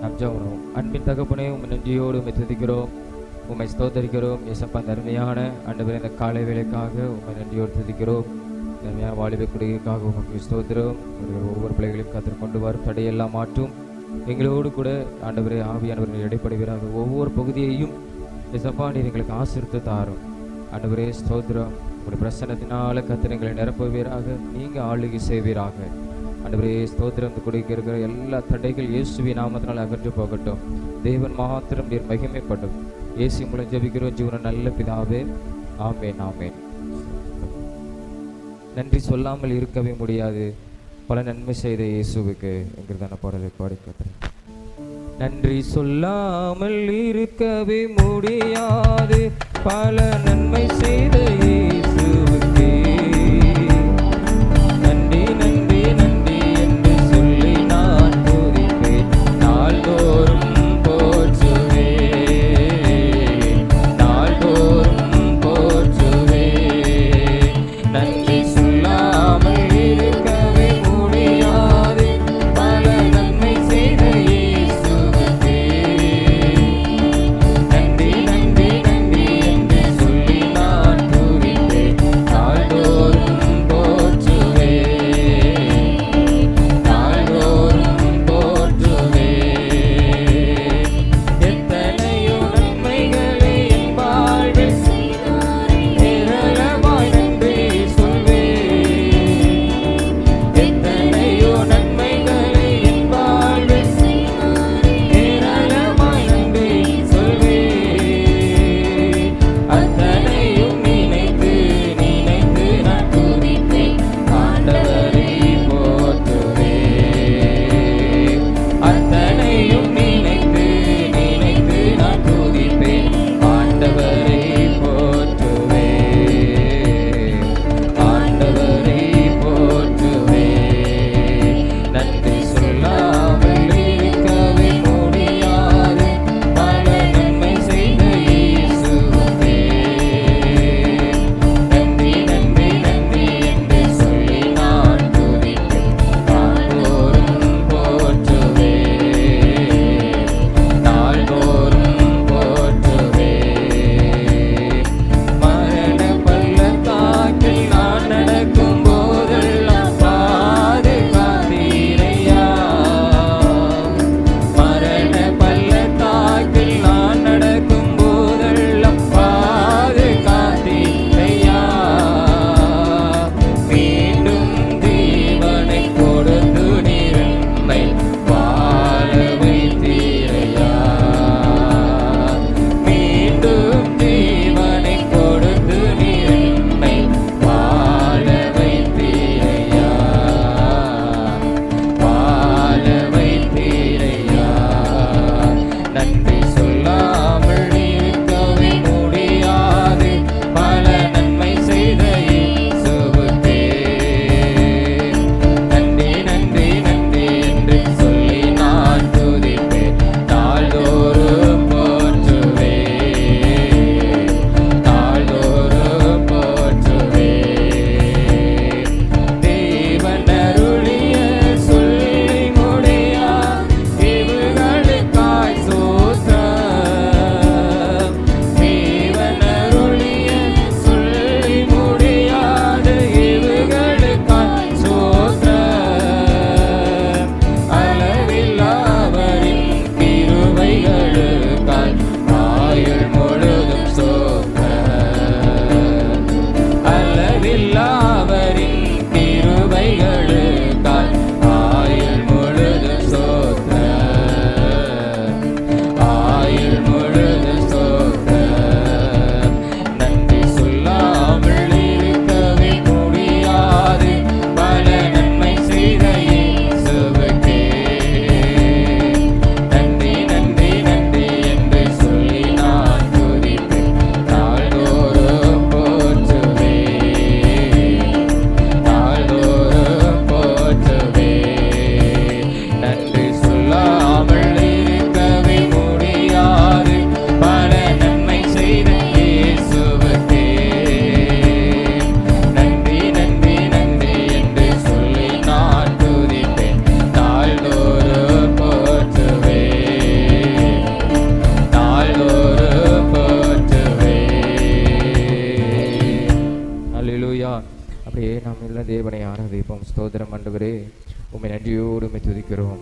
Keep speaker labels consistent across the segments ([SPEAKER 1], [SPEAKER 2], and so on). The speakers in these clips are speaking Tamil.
[SPEAKER 1] நாம் ஜெபம் பண்ணுவோம். அன்பின் தகப்பனே, உம்மை நன்றியோடு உம்மை துதிக்கிறோம், உம்மை ஸ்தோத்தரிக்கிறோம். இயேசப்பா, இந்த அருமையான ஆண்டவரே இந்த காலை வேளைக்காக உம்மை நன்றியோடு துதிக்கிறோம். அருமையான வாலிப குடிக்காக உமக்கு ஸ்தோத்திரம். ஒவ்வொரு பிள்ளைகளையும் கத்தர் கொண்டு வரும் தடையெல்லாம் மாற்றும். எங்களோடு கூட ஆண்டவரே ஆவியானவர்கள் இடைப்படுவீராக. ஒவ்வொரு பகுதியையும் இயேசப்பா நீர் எங்களுக்கு ஆசீர்வதித்து தாரும். ஆண்டவரே ஸ்தோத்திரம். உங்களுடைய பிரசன்னத்தினால கத்தர் எங்களை நிரப்புவீராக. நீங்கள் ஆளுகை செய்வீராக. ஆண்டவரே ஸ்தோத்திரம். குடிக்க இருக்கிற எல்லா தடைகள் இயேசுவின் நாமத்தினால் அகன்று போகட்டும். தேவன் மாத்திரம் நீர் மகிமைப்படும். இயேசு மூலம் ஜெபிக்கிறோம் ஜீவன நல்ல பிதாவே, ஆமேன் ஆமேன். நன்றி சொல்லாமல் இருக்கவே முடியாது, பல நன்மை செய்த இயேசுவுக்கு என்கிறதான பாடலை பாடிக்கிறேன். நன்றி சொல்லாமல் இருக்கவே முடியாது, பல நன்மை செய்த இயேசுவுக்கு நன்றி நன்றி நன்றி என்று சொல்லி நான் துதிப்பேன். நாள்தோறும் போற்றுவேன், நாள்தோறும் போற்றுவேன். நன்றி சொல்லாமல் இருக்கவே முடியாது, பல நன்மை செய்த இயேசுவுக்கு நன்றி நன்றி நன்றி என்று சொல்லி ஸ்தோத்திரம் ஆண்டவரே. உம்மை நன்றியோடு உம்மை துதிக்கிறோம்.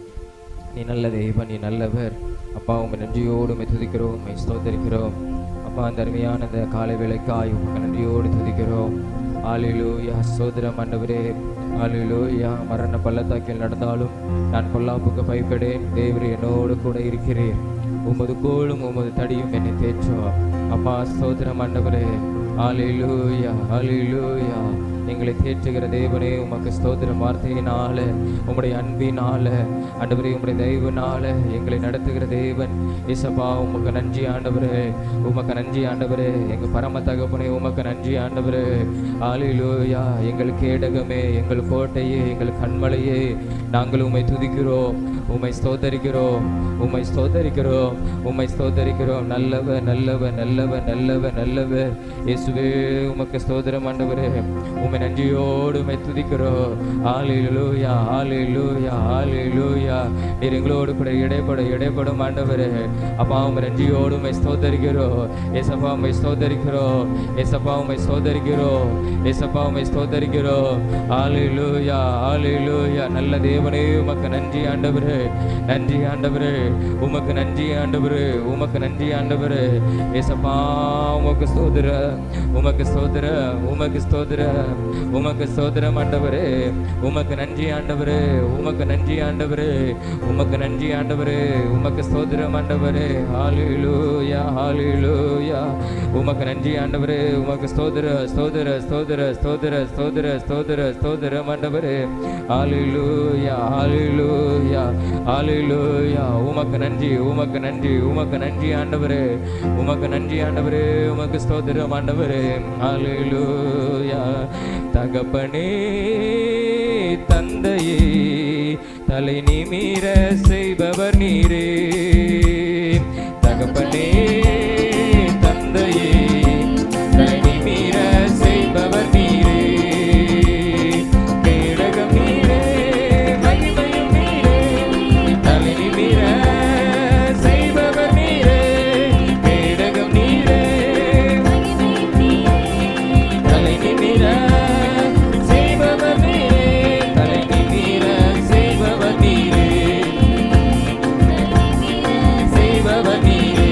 [SPEAKER 1] நீ நல்ல தேவன், நீ நல்லவர் அப்பா. உம்மை நன்றியோடு உம்மை துதிக்கிறோம், உம்மை ஸ்தோத்தரிக்கிறோம் அப்பா. அந்த அருமையான அந்த காலை வேளைக்காய் உமக்கு நன்றியோடு துதிக்கிறோம். ஹல்லேலூயா. ஸ்தோத்திரம் ஆண்டவரே. ஹல்லேலூயா. மரண பள்ளத்தாக்கில் நடந்தாலும் நான் பொல்லாப்புக்கு பயப்படேன், தேவரே என்னோடு கூட இருக்கிறேன். உமது கோலும் உமது தடியும் என்னை தேற்றும் அப்பா. ஸ்தோத்திரம் ஆண்டவரே. ஹல்லேலூயா, ஹல்லேலூயா. எங்களை தேற்றுகிற தேவனே உமக்கு ஸ்தோத்திரம். வார்த்தையினால உம்முடைய அன்பினால ஆண்டவரே, உம்முடைய தயவுனால எங்களை நடத்துகிற தேவன் இயேசப்பா, உமக்கு நன்றி ஆண்டவரே, உமக்கு நன்றி ஆண்டவரே. எங்கள் பரம தகப்பனே உமக்கு நன்றி ஆண்டவரே. ஹல்லேலூயா. எங்கள் கேடகமே, எங்கள் கோட்டையே, எங்கள் கண்மலையே, நாங்கள் உம்மை துதிக்கிறோம், உம்மை ஸ்தோத்தரிக்கிறோம், உம்மை ஸ்தோத்தரிக்கிறோம், உம்மை ஸ்தோத்தரிக்கிறோம். நல்லவர், நல்லவர், நல்லவர், நல்லவர், நல்லவர் இயேசுவே உமக்கு ஸ்தோத்திரம் ஆண்டவரே. உம்மை நன்றியோடு உம்மை துதிக்கிறோம். ஹல்லேலூயா, ஹல்லேலூயா, ஹல்லேலூயா. நீர் எங்களோடு கூட இடைப்படும் ஆண்டவரே அப்பா. உம்மை நன்றியோடு உம்மை ஸ்தோத்தரிக்கிறோம் ஏசப்பா. உம்மை ஸ்தோத்தரிக்கிறோம் ஏசப்பா. உம்மை ஸ்தோத்தரிக்கிறோம் ஏசப்பா. உம்மை ஸ்தோத்தரிக்கிறோம். ஹல்லேலூயா, ஹல்லேலூயா. நல்ல தேவனே உமக்கு நன்றி ஆண்டவரே, நன்றி ஆண்டவரே, உமக்கு நன்றி ஆண்டவரே, உமக்கு நன்றி ஆண்டவரே ஏசப்பா. உமக்கு ஸ்தோத்திர, உமக்கு ஸ்தோத்திர, உமக்கு ஸ்தோத்திர, உமக்கு ஸ்தோத்திரம் ஆண்டவரே. உமக்கு நன்றி ஆண்டவரே, உமக்கு நன்றி ஆண்டவரே, உமக்கு நன்றி ஆண்டவரே, உமக்கு ஸ்தோத்திரம் ஆண்டவரே. ஹல்லேலூயா, ஹல்லேலூயா. உமக்கு நன்றி ஆண்டவரே, உமக்கு ஸ்தோத்திர, ஸ்தோத்திர, ஸ்தோத்திர, ஸ்தோத்திர, ஸ்தோத்திர, ஸ்தோத்திர, ஸ்தோத்திரம் ஆண்டவரே. ஹல்லேலூயா, ஹல்லேலூயா, ஹல்லேலூயா. உமக்கு நன்றி, உமக்கு நன்றி, உமக்கு நன்றி ஆண்டவரே, உமக்கு நன்றி ஆண்டவரே, உமக்கு ஸ்தோத்திரம் ஆண்டவரே. ஹல்லேலூயா. தகப்பனே, தந்தையே, தலை நிமிர செய்பவர் நீரே. தகப்பனே, தந்தையே, தலை நிமிர செய்பவர் நீரே. கேடகம் நீரே, மகிமையும் நீரே, தலை நிமிர செய்பவர் நீரே. கேடகம் நீரே, தலை நிமிர செய்பவர் நீரே, தலை நிமிர செய்பவர் நீரே, செய்பவர் நீரே.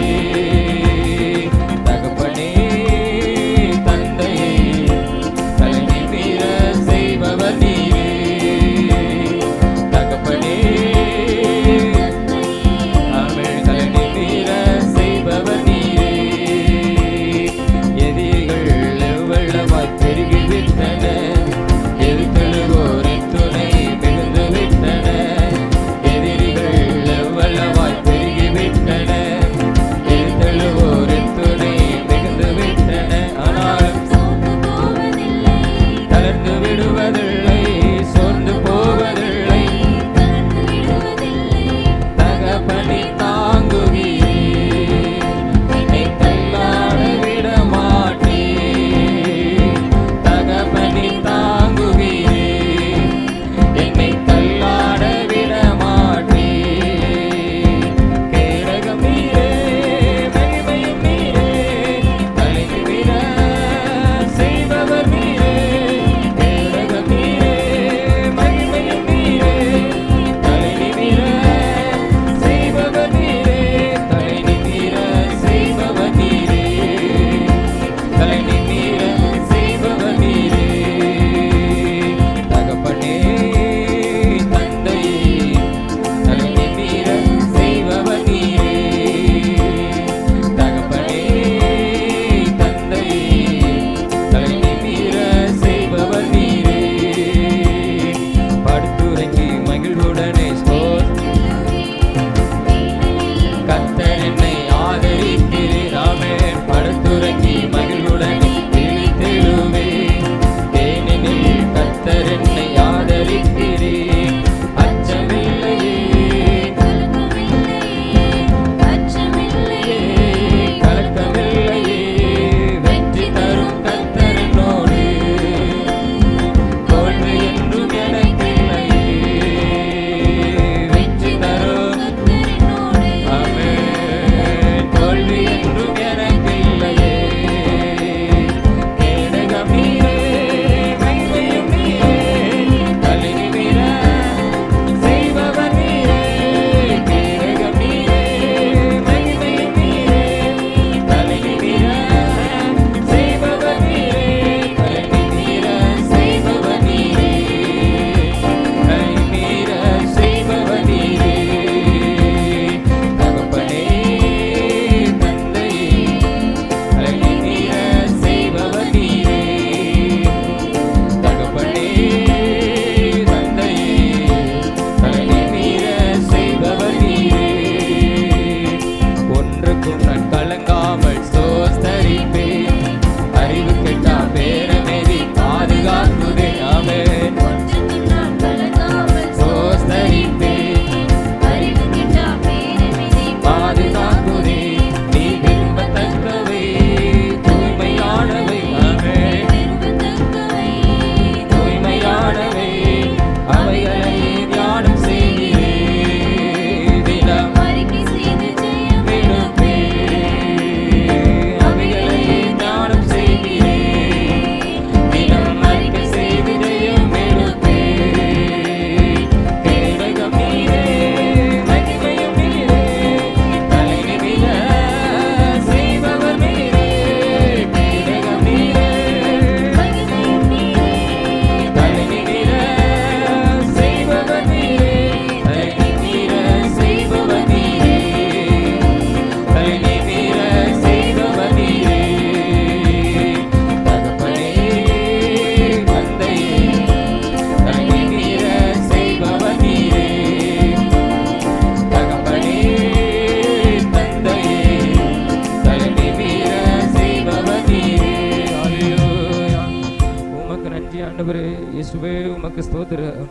[SPEAKER 1] ஆண்டவரே. இயேசுவே உமக்கு ஸ்தோத்திரம்.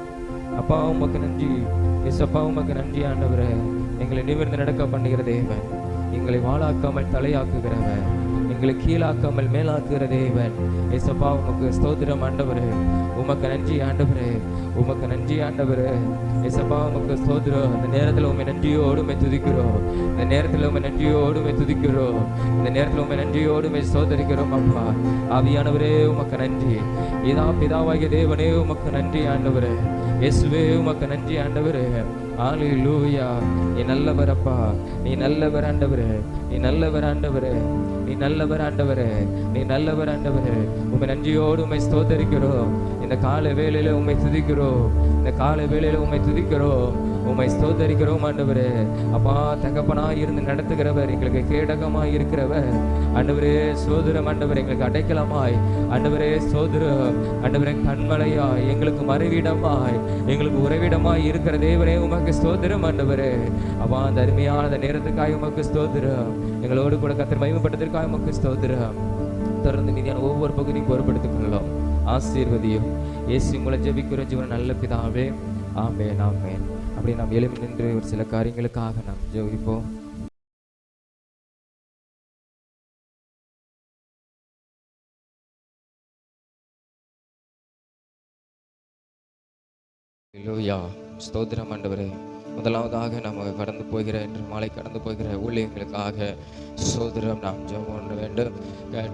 [SPEAKER 1] அப்பா உமக்கு நன்றி. இயேசப்பா உமக்கு நன்றி ஆண்டவரே. எங்களை நிமிர்ந்து நடக்க பண்ணுகிற தேவன், எங்களை வாழாக்காமல் தலையாக்குகிறவன், எங்களை கீழாக்காமல் மேலாக்குகிற தேவன். இயேசப்பா உமக்கு ஸ்தோத்திரம் ஆண்டவரே. உமக்கு நன்றி ஆண்டவரே. உமக்கு நன்றி ஆண்டவரே. இயேசப்பா உமக்கு ஸ்தோத்திரம். இந்த நேரத்தில் உண்மை நன்றியோடு உம்மை துதிக்கிறோம். இந்த நேரத்தில் உண்மை நன்றியோடு உம்மை துதிக்கிறோம். இந்த நேரத்தில் உண்மை நன்றியோடு உம்மை ஸ்தோத்தரிக்கிறோம் அப்பா. ஆவியானவரே உமக்கு நன்றி. பிதாவாகிய தேவனே உமக்கு நன்றி ஆண்டவரே. இயேசுவே உமக்கு நன்றி ஆண்டவரே. ஹல்லேலூயா. நீ நல்லவர் அப்பா, நீ நல்லவர் ஆண்டவரே, நீ நல்லவர் ஆண்டவரே, நீ நல்லவர் ஆண்டவரே, நீ நல்லவர் ஆண்டவரே. உம்மை நன்றியோடு உம்மை ஸ்தோத்தரிக்கிறோம். இந்த கால வேளையில உம்மை துதிக்கிறோம். இந்த கால வேளையில உம்மை துதிக்கிறோம், உம்மை ஸ்தோத்தரிக்கிறோம் ஆண்டவரே. அப்பா தகப்பனாய் இருந்து நடத்துகிறவர், எங்களுக்கு கேடகமாய் இருக்கிறவர் ஆண்டவரே. சோதரம் ஆண்டவர், எங்களுக்கு அடைக்கலமாய் ஆண்டவரே. சோதரம் ஆண்டவரே, கண்மலையாய் எங்களுக்கு மறைவிடமாய் எங்களுக்கு உறைவிடமாய் இருக்கிற தேவனே உமக்கு ஸ்தோத்திரம் ஆண்டவரே. அப்பா அந்த அருமையான அந்த நேரத்துக்காக உமக்கு ஸ்தோத்திரம். எங்களோடு கூட கர்த்தர் மகிமைப்பட்டதற்காக உமக்கு ஸ்தோத்திரம். தொடர்ந்து மீதியான ஒவ்வொரு பகுதியும் பொறுப்படுத்திக் கொள்ளலாம். ஆசீர்வதியும். இயேசு உங்களை ஜெபிக்கிற ஜீவன் நல்ல பிதாவே. ஆமென் ஆமென். அப்படி நாம் எழுப்பி நின்று ஒரு சில காரியங்களுக்காக நாம் ஜெபிப்போம். ஹல்லேலூயா. ஸ்தோத்திரம் ஆண்டவரே. முதலாவதாக நம்ம கடந்து போகிற இன்று மாலை கடந்து போகிற ஊழியங்களுக்காக ஸ்தோத்திரம் நாம் ஜெபம் பண்ண வேண்டும்.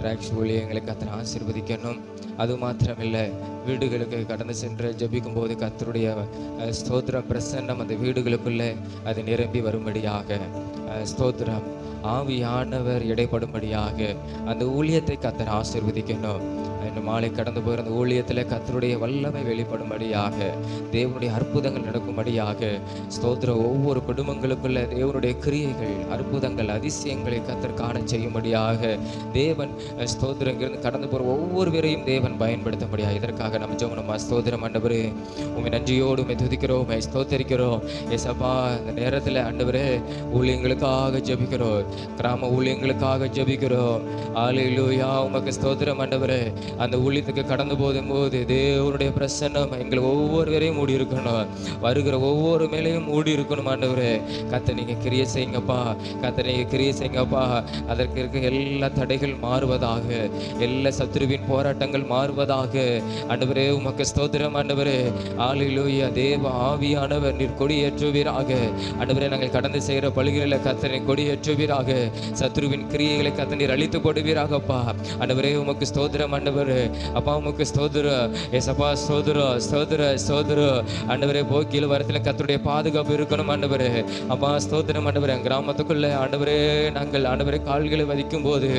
[SPEAKER 1] ட்ராக்ஸ் ஊழியங்களை கர்த்தர் ஆசீர்வதிக்கணும். அது மாத்திரமில்லை, வீடுகளுக்கு கடந்து சென்று ஜெபிக்கும் போது கர்த்தருடைய ஸ்தோத்திரம் பிரசன்னம் அந்த வீடுகளுக்குள்ளே அது நிரம்பி வரும்படியாக ஸ்தோத்திரம் ஆவியானவர் இடைப்படும்படியாக அந்த ஊழியத்தை கர்த்தர் ஆசீர்வதிக்கணும். இன்று மாலை கடந்து போகிற அந்த ஊழியத்தில் கர்த்தருடைய வல்லமை வெளிப்படும்படியாக, தேவனுடைய அற்புதங்கள் நடக்கும்படியாக ஸ்தோத்திரம் ஒவ்வொரு குடும்பங்களுக்குள்ள தேவனுடைய கிரியைகள், அற்புதங்கள், அதிசயங்களை கர்த்தர் காண செய்யும்படியாக தேவன் ஸ்தோத்திரம் இங்கிருந்து கடந்து போகிற ஒவ்வொரு பேரையும் தேவன் பயன்படுத்தும்படியாக இதற்காக நம்ம ஜெபம். ஸ்தோத்திரம் ஆண்டவரே, உம்மை நன்றியோடு உம்மை துதிக்கிறோம், உம்மை ஸ்தோத்தரிக்கிறோம். ஏசப்பா இந்த நேரத்தில் ஆண்டவரே ஊழியங்களுக்காக ஜெபிக்கிறோம், கிராம ஊழியங்களுக்காக ஜெபிக்கிறோம். ஹல்லேலூயா. உமக்கு ஸ்தோத்திரம் ஆண்டவரே. அந்த ஊழியத்துக்கு கடந்து போகும்போது தேவனுடைய பிரசன்னம் எங்களை ஒவ்வொருவரையும் மூடி இருக்கணும், வருகிற ஒவ்வொரு மேலையும் மூடி இருக்கணும் ஆண்டவரே. கர்த்தர் நீங்க கிரியை செய்யுங்கப்பா, கர்த்தர் நீங்க கிரியை செய்யுங்கப்பா. அதற்கு இருக்க எல்லா தடைகள் மாறுவதாக, எல்லா சத்துருவின் போராட்டங்கள் மாறுவதாக ஆண்டவரே. உமக்கு ஸ்தோத்திரம் ஆண்டவரே. ஹல்லேலூயா. தேவ ஆவியானவர் நீர் கொடியேற்றுவீராக ஆண்டவரே. நாங்கள் கடந்து செய்கிற பலிகளில் கர்த்தரை கொடியேற்றுவீராக. சத்துருவின் கிரியைகளை கர்த்தர் நீர் அழித்து போடுவீராகப்பா ஆண்டவரே. உமக்கு ஸ்தோத்திரம் ஆண்டவரே. அப்பா உமக்கு ஸ்தோத்திரம். ஏசப்பா ஸ்தோத்திரம், ஸ்தோத்திரம், ஸ்தோத்திரம் ஆண்டவரே. போக்கில வரத்தில் கர்த்தருடைய பாதுகாப்பு இருக்கணும் ஆண்டவரே. அப்பா ஸ்தோத்திரம் ஆண்டவரே. கிராமத்துக்குள்ள ஆண்டவரே நாங்கள் ஆண்டவரே கால்களை வதிக்கும் போது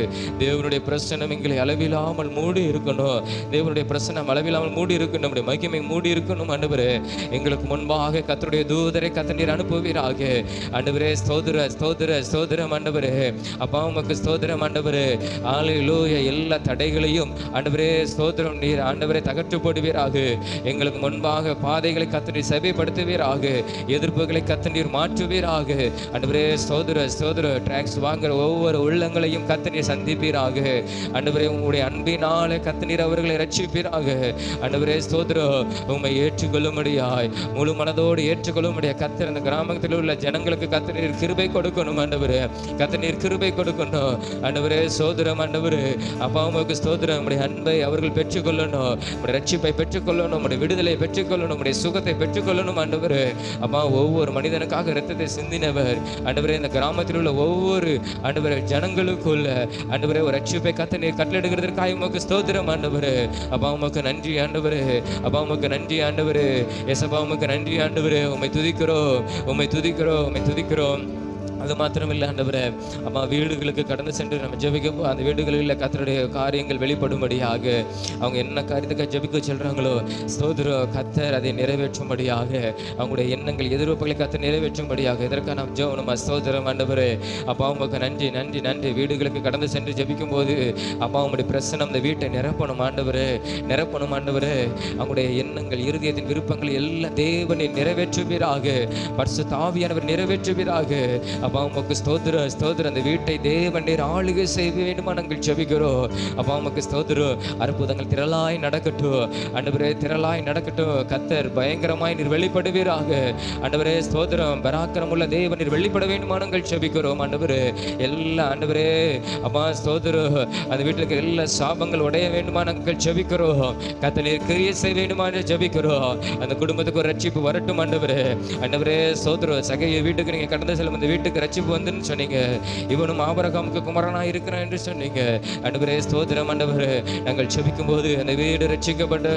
[SPEAKER 1] தேவனுடைய பிரசன்னம் எங்களை அளவில்லாமல் மூடி இருக்கணும். தேவனுடைய பிரசன்னம் அளவில்லாமல் மூடி இருக்கணும். நம்முடைய மகிமை மூடி இருக்கணும் ஆண்டவரே. எங்களுக்கு முன்பாக கர்த்தருடைய தூதரை கர்த்தர் நீர் அனுப்புவீராக ஆண்டவரே. ஸ்தோத்திர, ஸ்தோத்திர, ஸ்தோத்திரம் ஆண்டவரே. அப்பா உமக்கு ஸ்தோத்திரம் ஆண்டவரே. ஹல்லேலூயா. எல்லா தடைகளையும் ஆண்டவரே ஸ்தோத்திரம் நீர் ஆண்டவரே தகர்த்து போடுவீராக. எங்களுக்கு முன்பாக பாதைகளை கர்த்தர் நீர் செவிப்படுத்துவீராக. எதிர்ப்புகளை கர்த்தர் நீர் மாற்றுவீராக ஆண்டவரே. ஸ்தோத்திர, ஸ்தோத்திர. ட்ராக்ஸ் வாங்குற ஒவ்வொரு உள்ளங்களையும் கர்த்தர் நீர் சந்திப்பீராக ஆண்டவரே. உங்களுடைய அன்பினாலே கர்த்தர் நீர் அவர்களை ரட்சிப்பீராக ஆண்டவரே. ஸ்தோத்திரம். உம்மை ஏற்றுக்கொள்ளும்படியாய் முழு மனதோடு ஏற்றுக்கொள்ளும்படியாய் கர்த்தர் அந்த கிராமத்தில் உள்ள ஜனங்களுக்கு கர்த்தர் நீர் கிருபை கொடுக்கணும் ஆண்டவரே. கர்த்தர் நீர் கிருபை கொடுக்கணும் ஆண்டவரே. ஸ்தோத்திரம் ஆண்டவரே. அப்பா உமக்கு ஸ்தோத்திரம். உம்முடைய அன்பை அவர்கள் பெற்றுக்கொள்ளணும், உம்முடைய ரட்சிப்பை பெற்றுக்கொள்ளணும், உம்முடைய விடுதலை பெற்றுக்கொள்ளணும், உம்முடைய சுகத்தை பெற்றுக்கொள்ளணும் ஆண்டவரே. அப்பா ஒவ்வொரு மனிதனுக்காக இரத்தத்தை சிந்தினவர் ஆண்டவரே. இந்த கிராமத்தில் உள்ள ஒவ்வொரு ஆண்டவரே ஜனங்களுக்குள்ள ஆண்டவரே ஒரு ரட்சிப்பை கர்த்தர் நீர் கட்டளையிடுகிறதற்காக உமக்கு ஸ்தோத்திரம் ஆண்டவரே. அப்பா உமக்கு நன்றி ஆண்டவரே. அப்பா உமக்கு நன்றி ஆண்டவரே. ஏசப்பா உமக்கு நன்றி ஆண்டவரே. உம்மை துதிக்கிறோம், உம்மை துதிக்கிறோம், உம்மை துதிக்கிறோம். அது மாத்திரம் இல்லை ஆண்டவரே. அம்மா வீடுகளுக்கு கடந்து சென்று நம்ம ஜெபிக்க அந்த வீடுகளில் கர்த்தருடைய காரியங்கள் வெளிப்படும்படியாக அவங்க என்ன காரியத்துக்காக ஜெபிக்க சொல்கிறாங்களோ ஸ்தோத்திரம் கர்த்தர் அதை நிறைவேற்றும்படியாக அவங்களுடைய எண்ணங்கள் எதிர்ப்புகளை கர்த்தர் நிறைவேற்றும்படியாக இதற்காக நாம் ஜெபம். ஸ்தோத்திரம் ஆண்டவரே. அப்பா உமக்கு நன்றி, நன்றி, நன்றி. வீடுகளுக்கு கடந்து சென்று ஜெபிக்கும் போது அப்பா உங்களுடைய பிரசன்னம் அந்த வீட்டை நிரப்பணும் ஆண்டவரே, நிரப்பணும் ஆண்டவரே. அவங்களுடைய எண்ணங்கள் இருதயத்தின் விருப்பங்கள் எல்லாம் தேவனை நிறைவேற்றுவீராக, பரிசுத்த ஆவியானவர் நிறைவேற்றுவீராக. அப்பா உமக்கு ஸ்தோத்திரம் ஸ்தோத்திரம். அந்த வீட்டை தேவன் நீர் ஆளுகை செய்ய வேண்டுமா நாங்கள் ஜெபிக்கிறோம். அப்பா உமக்கு ஸ்தோத்திரம். அற்புதங்கள் திரளாய் நடக்கட்டும் ஆண்டவரே, திரளாய் நடக்கட்டும். கர்த்தர் பயங்கரமாய் நீர் வெளிப்படுவீராக ஆண்டவரே. ஸ்தோத்திரம். பராக்கிரமுள்ள தேவன் நீர் வெளிப்பட வேண்டுமா நாங்கள் ஜெபிக்கிறோம் ஆண்டவரே. எல்லா ஆண்டவரே அப்பா ஸ்தோத்திரம். அந்த வீட்டில் இருக்கிற எல்லா சாபங்கள் உடைய வேண்டுமா நாங்கள் ஜெபிக்கிறோம். கர்த்தர் நீர் கிரியை செய்ய வேண்டுமா ஜெபிக்கிறோம். அந்த குடும்பத்துக்கு ஒரு ரட்சிப்பு வரட்டும் ஆண்டவரே. ஆண்டவரே ஸ்தோத்திரம். சகைய வீட்டுக்கு நீங்க கடந்த செல்லும் அந்த வீட்டுக்கு ரட்சிப்பு வந்துன்னு சொன்னீங்க. இவனும் ஆபிரகாமுக்கு குமாரனாக இருக்கிறான் என்று சொன்னீங்க ஆண்டவரே. ஸ்தோத்திரம் ஆண்டவரே. நாங்கள் ஜெபிக்கும் போது அந்த வீடு ரட்சிக்கப்பட்ட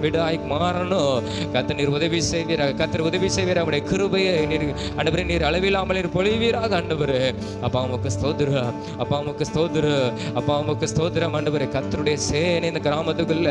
[SPEAKER 1] வீடாய் மாறணும். கர்த்தர் நீர் உதவி செய்வீராக. கர்த்தர் உதவி செய்வீராக. அவருடைய கிருபையை நீர் ஆண்டவரே நீர் அளவில்லாமல் நீர் பொழிவீராக ஆண்டவரே. அப்பா உமக்கு ஸ்தோத்திரம். அப்பா உமக்கு ஸ்தோத்திரம். அப்பா உமக்கு ஸ்தோத்திரம் ஆண்டவரே. கர்த்தருடைய சேனை இந்த கிராமத்துக்குள்ள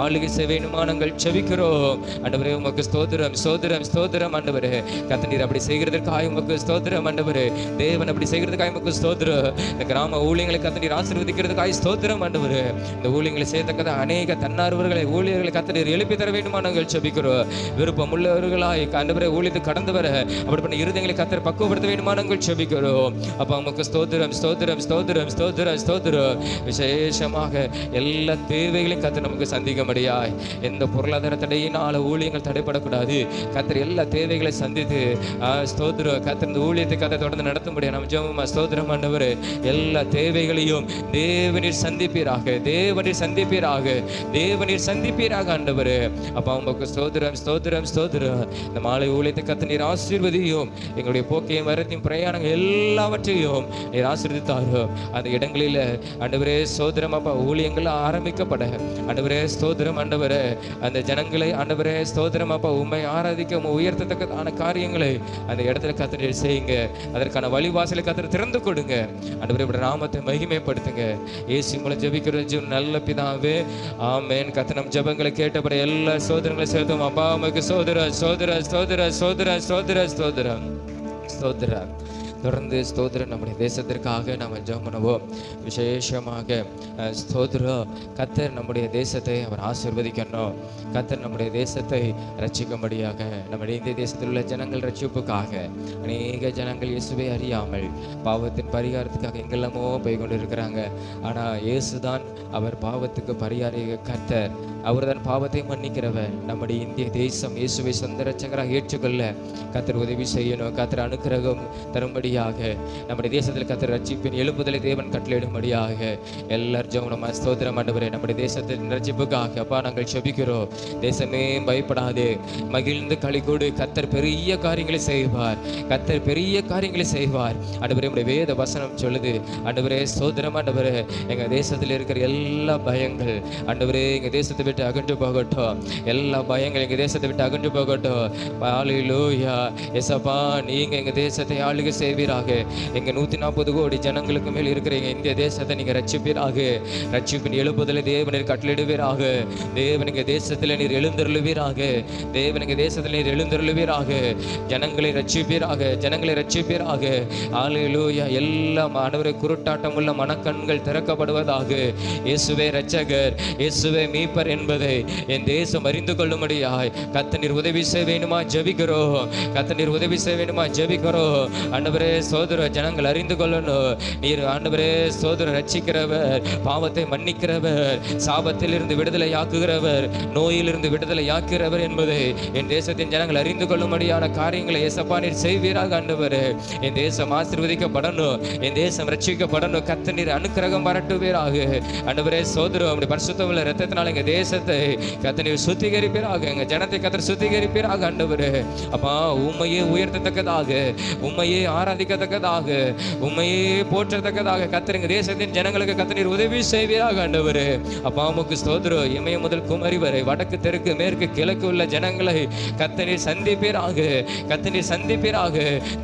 [SPEAKER 1] ஆளுகை செய்ய வேண்டுமா நாங்கள் ஜெபிக்கிறோம் ஆண்டவரே. உமக்கு ஸ்தோத்திரம் ஸ்தோத்திரம் ஸ்தோத்திரம் ஆண்டவரே. கர்த்தர் நீர் அப்படி செய்கிறதற்காக உமக்கு ஸ்தோத்திரம் ஆண்டவரே. தேவன் அப்படி செய்கிறதுக்காக உமக்கு ஸ்தோத்திரம். இந்த கிராம ஊழியங்களை கர்த்தர் நீர் ஆசீர்வதிக்கிறதுக்காக ஸ்தோத்திரம் ஆண்டவரே. இந்த ஊழியங்களை செய்யத்தக்கத அநேக தன்னார்வர்களை ஊழியர்களை கர்த்தர் நீர் எழுப்பி தர வேண்டுமா நாங்கள் ஜெபிக்கிறோம். விருப்பம் உள்ளவர்களாய் ஆண்டவரே ஊழியத்தை கடந்து வர அப்படிப்பட்ட இருதயங்களை கர்த்தர் பக்குவப்படுத்த வேண்டுமா நாங்கள் ஜெபிக்கிறோம். அப்ப உமக்கு ஸ்தோத்திரம் ஸ்தோத்திரம் ஸ்தோத்திரம் ஸ்தோத்திரம் ஸ்தோத்திரம். விசேஷமாக எல்லா தேவைகளையும் கர்த்தர் நமக்கு சந்திக்கும்படியாய் எந்த பொருளாதார தடையினால ஊழியங்கள் தடைப்படக்கூடாது. கர்த்தர் எல்லா தேவைகளை சந்தித்து ஸ்தோத்திரம். கர்த்தர் இந்த ஊழியத்தை கர்த்தர் தொடர்ந்து நடத்தும்படியா நம்ம ஜெபமா ஸ்தோத்திரம் ஆண்டவரே. எல்லா தேவைகளையும் தேவனீர் சந்திப்பீராக. தேவனீர் சந்திப்பீராக. தேவனீர் சந்திப்பீராக ஆண்டவரே. அப்பா உமக்கு ஸ்தோத்திரம் ஸ்தோத்திரம் ஸ்தோத்திரம். இந்த மாலை ஊழியத்தை கர்த்தர் நீர் ஆசீர்வதியும். எங்களுடைய போக்கையும் வரத்தையும் பிரயாணங்கள் எல்லாவற்றையும் நீர் ஆசீர்வதித்தாரும். அந்த இடங்களில் ஆண்டவரே ஸ்தோத்திரம். அப்பா ஊழியங்கள் ஆரம்பிக்கப்பட ஆண்டவரே ஸ்தோத்திரம் ஆண்டவரே. அந்த ஜனங்களை ஆண்டவரே ஸ்தோத்திரம் அப்பா உண்மை ஆராதிக்க உயர்த்தத்தக்கதான காரியங்களை அந்த இடத்துல கர்த்தர் செய்யுங்க. அதற்கான வழிவாசலை கர்த்தர் திறந்து கொடுங்க ஆண்டவரே. இப்படி நாமத்தை மகிமைப்படுத்துங்க. இயேசு மூலம் ஜெபிக்கிற ஜீவன் நல்ல பிதாவே ஆமென். கர்த்தர் நம் ஜெபங்களை கேட்டபடி எல்லா சோதரங்களை சேர்த்தோம். அப்பா உமக்கு ஸ்தோத்திரம் ஸ்தோத்திரம் ஸ்தோத்திரம் ஸ்தோத்திரம் ஸ்தோத்திரம் ஸ்தோத்திரம் ஸ்தோத்திரம். தொடர்ந்து ஸ்தோத்திரம். நம்முடைய தேசத்திற்காக நாம் ஜெபம் பண்ணுவோம். விசேஷமாக ஸ்தோத்திரம். கர்த்தர் நம்முடைய தேசத்தை அவர் ஆசீர்வதிக்கணும். கர்த்தர் நம்முடைய தேசத்தை ரட்சிக்கும்படியாக நம்முடைய இந்திய தேசத்தில் உள்ள ஜனங்கள் ரட்சிப்புக்காக அநேக ஜனங்கள் இயேசுவை அறியாமல் பாவத்தின் பரிகாரத்துக்காக எங்கெல்லாமோ போய் கொண்டு இருக்கிறாங்க. ஆனால் இயேசுதான் அவர் பாவத்துக்கு பரிகார கர்த்தர். அவர் தான் பாவத்தை மன்னிக்கிறவர். நம்முடைய இந்திய தேசம் இயேசுவை சொந்த ரட்சகராக ஏற்றுக்கொள்ள கர்த்தர் உதவி செய்யணும். கர்த்தர் அனுக்கிரகம் தரும்படியாக நம்முடைய தேசத்தில் கர்த்தர் ரட்சிப்பின் எழுப்புதலை தேவன் கட்டளையிடும்படியாக எல்லாரும் ஜெபம் ஸ்தோத்திரம் ஆண்டவரே. நம்முடைய தேசத்தின் ரட்சிப்புக்காக அப்பா நாங்கள் ஜெபிக்கிறோம். தேசமே பயப்படாதே, மகிழ்ந்து களிகூடு. கர்த்தர் பெரிய காரியங்களை செய்வார். கர்த்தர் பெரிய காரியங்களை செய்வார் ஆண்டவரே. நம்முடைய வேத வசனம் சொல்லுது ஆண்டவரே ஸ்தோத்திரம் ஆண்டவரே. எங்க தேசத்தில் இருக்கிற எல்லா பயங்கள் ஆண்டவரே எங்க தேசத்தை விட்டு அகன்று போகட்டும். எல்லா பயங்கள் எங்க தேசத்தை விட்டு அகன்று போகட்டும். ஹல்லேலூயா. இயேசப்பா நீங்க எங்க தேசத்தை ஆளுகை செய்வீராக. எங்க 140 கோடி ஜனங்களுக்கு மேல் இருக்கிற எங்க இந்திய தேசத்தை நீங்க ரட்சிப்பீராக. ரட்சிப்பின் எழுப்புதலை தேவனில் கட்டளிடுவீராக. தேவன் எங்க தேசத்தில் நீர் எழுந்தருளுவீராக. தேவன் எங்க தேசத்தில் நீர் எழுந்தருளுவீராக. ஜனங்களை ரட்சிப்பீராக. ஜனங்களை ரட்சிப்பீராக. ஹல்லேலூயா. எல்லா ஆண்டவரே குருட்டாட்டம் உள்ள மனக்கண்கள் திறக்கப்படுவதாக. இயேசுவே ரட்சகர், இயேசுவே மீட்பர் என்பதை என் தேசம் அறிந்து கொள்ளும்படியாய் கர்த்தர் நீர் உதவி செய்ய வேண்டுமா ஜெபிக்கிறோம். கர்த்தர் நீர் உதவி செய்ய வேண்டுமா ஜெபிக்கிறோம் ஆண்டவரே. சோதர ஜனங்கள் அறிந்து கொள்ளணும். நீர் ஆண்டவரே சோதர ரட்சிக்கிறவர், பாவத்தை மன்னிக்கிறவர், சாபத்தில் இருந்து விடுதலை ஆக்குகிறவர், நோயிலிருந்து விடுதலை ஆக்குகிறவர் என்பதை என் தேசத்தின் ஜனங்கள் அறிந்து கொள்ளும்படியான காரியங்களை இயேசப்பா நீர் செய்வீராக ஆண்டவரே. என் தேசம் ஆசீர்வதிக்கப்படணும். என் தேசம் ரட்சிக்கப்படணும். கர்த்தர் நீர் அனுக்கிரகம் வரட்டுவீராக ஆண்டவரே. சோதரம் அப்படி பரிசுத்தமுள்ள இரத்தத்தினால் எங்க தேசத்தை கர்த்தர் நீர் சுத்திகரிப்பீராக. எங்க ஜனத்தை கர்த்தர் சுத்திகரிப்பீராக ஆண்டவரே. அப்பா உம்மையே உயர்த்தத்தக்கதாக, உம்மையே ஆராதிக்கத்தக்கதாக, உம்மையே போற்றத்தக்கதாக கர்த்தர் எங்க தேசத்தின் ஜனங்களுக்கு கர்த்தர் நீர் உதவி செய்வீராக ஆண்டவரே. அப்பா உமக்கு ஸ்தோத்திரம். இமயம் முதல் குமரி வரை வடக்கு தெற்கு மேற்கு கிழக்கு உள்ள ஜனங்களை கர்த்தர் நீர் சந்திப்பீராக. கர்த்தர் நீர் சந்திப்பீராக.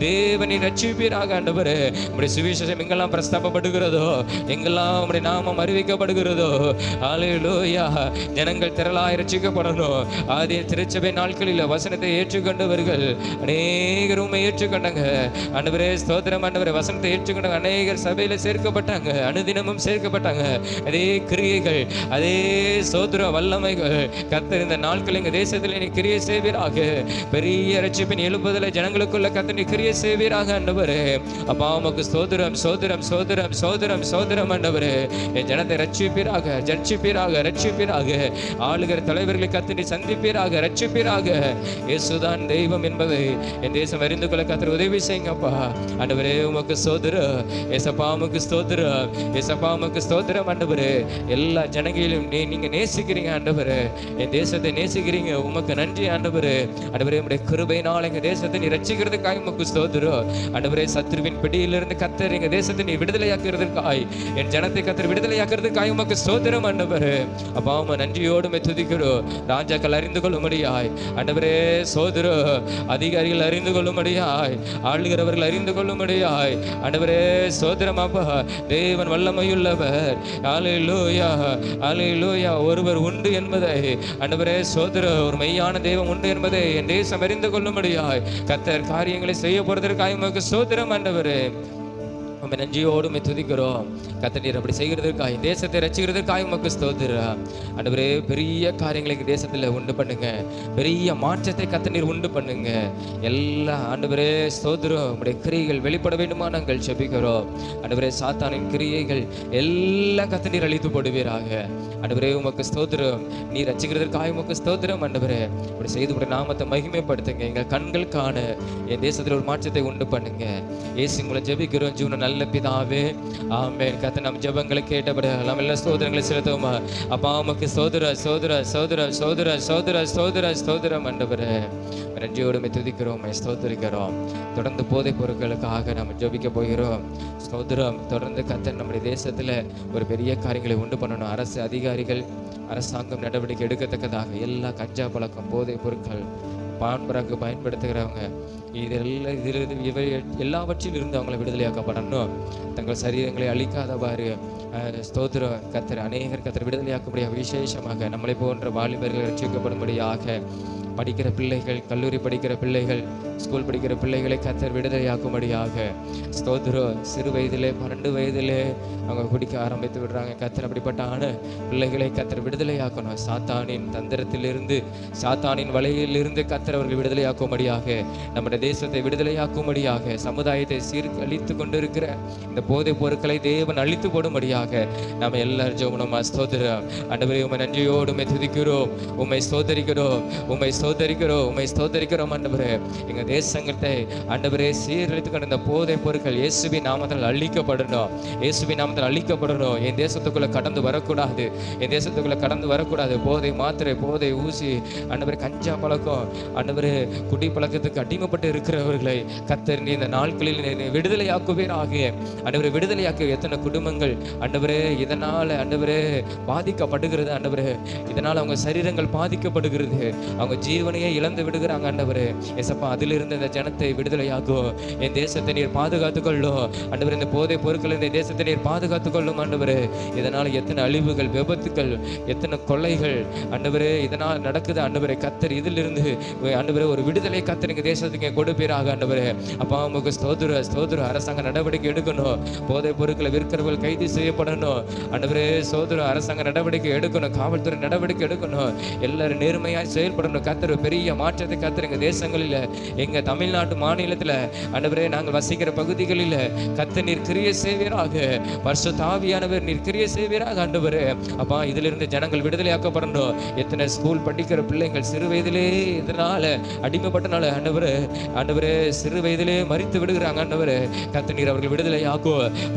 [SPEAKER 1] தேவனை ரட்சிப்பீராக ஆண்டவரே. உம்முடைய சுவிசேஷம் எங்கெல்லாம் பிரஸ்தாபப்படுகிறதோ, எங்கெல்லாம் உம்முடைய நாமம் அறிவிக்கப்படுகிறதோ, ஹல்லேலூயா. ஜனங்கள் திரளாய் ரட்சிக்கப்படணும். ஆதி திருச்சபை நாட்களில் வசனத்தை ஏற்றுக்கொண்டவர்கள் அநேகர் உண்மை ஏற்றுக்கொண்டாங்க. ஆண்டவரே ஸ்தோத்திரம். ஆண்டவரே வசனத்தை ஏற்றுக்கொண்டாங்க. அநேகர் சபையில சேர்க்கப்பட்டாங்க, அனுதினமும் சேர்க்கப்பட்டாங்க. அதே கிரியைகள், அதே ஸ்தோத்திர வல்லமைகள் கர்த்தர் இந்த நாட்கள் எங்க தேசத்தில் நீ கிரியை செய்வீராக. பெரிய ரட்சிப்பின் எழுப்புதலை ஜனங்களுக்குள்ள கர்த்தர் நீ கிரியை செய்வீராக ஆண்டவரே. அப்பா உமக்கு ஸ்தோத்திரம் ஸ்தோத்திரம் ஸ்தோத்திரம் ஸ்தோத்திரம் ஸ்தோத்திரம் ஆண்டவரே. என் ஜனத்தை ரட்சிப்பீராக, ரட்சிப்பீராக, ரட்சிப்பீராக. ஆளுகிற தலைவர்களை கர்த்தர் நீ சந்திப்பீராக, ரட்சிப்பீராக. இயேசுதான் தெய்வம் என்பதை என் தேசம் அறிந்து கொள்ள கர்த்தர் உதவி செய்யுங்கப்பா ஆண்டவரே. உமக்கு ஸ்தோத்திரம் ஏசப்பா, உமக்கு ஸ்தோத்திரம் ஏசப்பா, உமக்கு ஸ்தோத்திரம் ஆண்டவரே. எல்லா ஜனங்களையும் நீங்க நேசிக்கிறீங்க ஆண்டவரே. என் தேசத்தை நேசிக்கிறீங்க. உமக்கு நன்றி ஆண்டவரே. ஆண்டவரே உம்முடைய கிருபையினால் எங்க தேசத்தை நீ ரட்சிக்கிறதுக்காக உமக்கு ஸ்தோத்திரம் ஆண்டவரே. சத்ருவின் பிடியிலிருந்து கர்த்தர் எங்க தேசத்தை நீ விடுதலையாக்குறதுக்காய், என் ஜனத்தை கர்த்தர் விடுதலையாக்குறதுக்காக உமக்கு ஸ்தோத்திரம் ஆண்டவரே. அப்பா உம்மை நன்றியோடு துதிக்கிறோம். ராஜாக்கள் அறிந்து கொள்ளும்படியாய் ஆண்டவரே ஸ்தோத்திரம். அதிகாரிகள் அறிந்து கொள்ளும்படியாய், ஆளுகிறவர்கள் அறிந்து கொள்ளும்படியாய் ஆண்டவரே ஸ்தோத்திரம். அப்பா தேவன் வல்லமையுள்ளவர். ஹல்லேலூயா ஹல்லேலூயா. ஒருவர் உண்டு என்பதை ஆண்டவரே ஸ்தோத்திரம், ஒரு மெய்யான தெய்வம் உண்டு என்பதை என் தேசம் அறிந்து கொள்ளும்படியாய் கர்த்தர் காரியங்களை செய்ய போறதற்காக உமக்கு ஸ்தோத்திரம் ஆண்டவரே. உம்மை நன்றியோடு துதிக்கிறோம். கர்த்தர் நீர் அப்படி செய்கிறதற்காக, தேசத்தை ரட்சிக்கிறதற்காக உமக்கு ஸ்தோத்திரம் ஆண்டவரே. பெரிய காரியங்களை எங்கள் தேசத்தில் உண்டு பண்ணுங்க. பெரிய மாற்றத்தை கர்த்தர் நீர் உண்டு பண்ணுங்க. எல்லா ஆண்டவரே ஸ்தோத்திரம். உம்முடைய கிரியைகள் வெளிப்பட வேண்டுமா நாங்கள் ஜெபிக்கிறோம் ஆண்டவரே. சாத்தானின் கிரியைகள் எல்லாம் கர்த்தர் நீர் அழித்து போடுவீராக ஆண்டவரே. உமக்கு ஸ்தோத்திரம். நீர் ரட்சிக்கிறதற்காக உமக்கு ஸ்தோத்திரம் ஆண்டவரே. அப்படி செய்து உடைய நாமத்தை மகிமைப்படுத்துங்க. எங்கள் கண்கள் காண என் தேசத்தில் ஒரு மாற்றத்தை உண்டு பண்ணுங்க. இயேசு உங்களை ஜெபிக்கிறோம் ஜீவன நல்ல பிதாவே, ஆமென். கர்த்தர் நம் ஜெபங்களை கேட்டபடி நாம் எல்லா ஸ்தோத்திரங்களை செலுத்துவோமா. அப்பா உமக்கு ஸ்தோத்திர ஸ்தோத்திர ஸ்தோத்திர ஸ்தோத்திர ஸ்தோத்திர ஸ்தோத்திர ஸ்தோத்திரம் ஆண்டவரே. நன்றியோடு துதிக்கிறோம், ஸ்தோத்திரிக்கிறோம். தொடர்ந்து போதைப் பொருட்களுக்காக நாம் ஜெபிக்க போகிறோம். ஸ்தோத்திரம். தொடர்ந்து கர்த்தர் நம்முடைய தேசத்தில் ஒரு பெரிய காரியங்களை உண்டு பண்ணணும். அரசு அதிகாரிகள், அரசாங்கம் நடவடிக்கை எடுக்கத்தக்கதாக எல்லா கஞ்சா பழக்கம், போதைப் பொருட்கள், பான்பராக்கு பயன்படுத்துகிறவங்க, இதிலிருந்து இவை எல்லாவற்றில் இருந்து அவங்களை விடுதலையாக்கப்படணும். தங்கள் சரீரங்களை அழிக்காதவாறு ஸ்தோத்திரம் கர்த்தர் அநேகர் கர்த்தர் விடுதலையாக்கும்படியாக, விசேஷமாக நம்மளை போன்ற வாலிபர்கள் ரட்சிக்கப்படும்படியாக படிக்கிற பிள்ளைகள், கல்லூரி படிக்கிற பிள்ளைகள், ஸ்கூல் படிக்கிற பிள்ளைகளை கர்த்தர் விடுதலையாக்கும்படியாக ஸ்தோத்திரம். சிறு வயதிலே 12 வயதிலே அவங்க குடிக்க ஆரம்பித்து விடுறாங்க. கர்த்தர் அப்படிப்பட்ட பிள்ளைகளை கர்த்தர் விடுதலையாக்கணும். சாத்தானின் தந்திரத்திலிருந்து, சாத்தானின் வலையிலிருந்து கர்த்தர் அவர்கள் விடுதலையாக்கும்படியாக, நம்முடைய தேசத்தை விடுதலையாக்கும்படியாக, சமுதாயத்தை சீர்கழித்து கொண்டிருக்கிற இந்த போதைப் பொருட்களை தேவன் அழித்து போடும்படியாக நாம் எல்லாரும் ஜெபணுமா. ஸ்தோத்திரம் ஆண்டவரே. உம்மை நன்றியோடு துதிக்கிறோம், உம்மை ஸ்தோத்தரிக்கிறோம், உம்மை ஸ்தோத்தரிக்கிறோம், உம்மை ஸ்தோத்தரிக்கிறோம் ஆண்டவரே. எங்க தேசங்களை ஆண்டவரே சீரழித்து கொண்ட இந்த போதைப் பொருட்கள் இயேசுவின் நாமத்தில் அழிக்கப்படணும், இயேசுவின் நாமத்தில் அழிக்கப்படணும். என் தேசத்துக்குள்ள கடந்து வரக்கூடாது, என் தேசத்துக்குள்ள கடந்து வரக்கூடாது. போதை மாத்திரை, போதை ஊசி, ஆண்டவரே கஞ்சா பழக்கம், ஆண்டவரே குடி பழக்கத்துக்கு அடிமைப்பட்டு இருக்கிறவர்களை கர்த்தர் நீ இந்த நாட்களில் விடுதலையாக்குவீராக ஆண்டவரே. விடுதலையாக்கு எத்தனை குடும்பங்கள் ஆண்டவரே இதனால ஆண்டவரே பாதிக்கப்படுகிறது ஆண்டவரே. இதனால் அவங்க சரீரங்கள் பாதிக்கப்படுகிறது, அவங்க ஜீவனையே இழந்து விடுகிறாங்க ஆண்டவரே. ஏசப்பா அதிலிருந்து இந்த ஜனத்தை விடுதலையாக்கும். என் தேசத்தை நீர் பாதுகாத்துக் கொள்ளும் ஆண்டவரே. இந்த போதை பொருட்கள் இந்த தேசத்தை நீர் பாதுகாத்துக் கொள்ளும் ஆண்டவரே. இதனால் எத்தனை அழிவுகள், விபத்துக்கள், எத்தனை கொள்ளைகள் ஆண்டவரே இதனால் நடக்குது ஆண்டவரே. கர்த்தர் இதிலிருந்து ஆண்டவரே ஒரு விடுதலை கர்த்தர் எங்க தேசத்துக்கு கொடுப்பீராக ஆண்டவரே. அப்பா உமக்கு ஸ்தோத்திர ஸ்தோத்திர. அரசாங்க நடவடிக்கை எடுக்கணும், போதைப் பொருட்களை விற்கிறவர்கள் கைது செய்யப்படணும் ஆண்டவரே. ஸ்தோத்திர. அரசாங்க நடவடிக்கை எடுக்கணும், காவல்துறை நடவடிக்கை எடுக்கணும், எல்லாரும் நேர்மையாய் செயல்படணும். கர்த்தர் பெரிய மாற்றத்தை கர்த்தர் எங்க தேசங்களில், எங்க தமிழ்நாட்டு மாநிலத்தில் ஆண்டவரே நாங்கள் வசிக்கிற பகுதிகளில் கர்த்தர் நீர் கிரியை செய்வீராக. பரிசுத்த ஆவியானவர் நீர் கிரியை செய்வீராக ஆண்டவரே. அப்பா இதிலிருந்து ஜனங்கள் விடுதலையாக்கப்படணும். எத்தனை ஸ்கூல் படிக்கிற பிள்ளைகள் சிறு வயதிலே இதனால அடிமைப்பட்டனால ஆண்டவரே, ஆண்டவரே சிறு வயதிலே மரித்து விடுகிறாங்க ஆண்டவரே. கர்த்தர் நீர் அவர்கள் விடுதலையாக்கும்.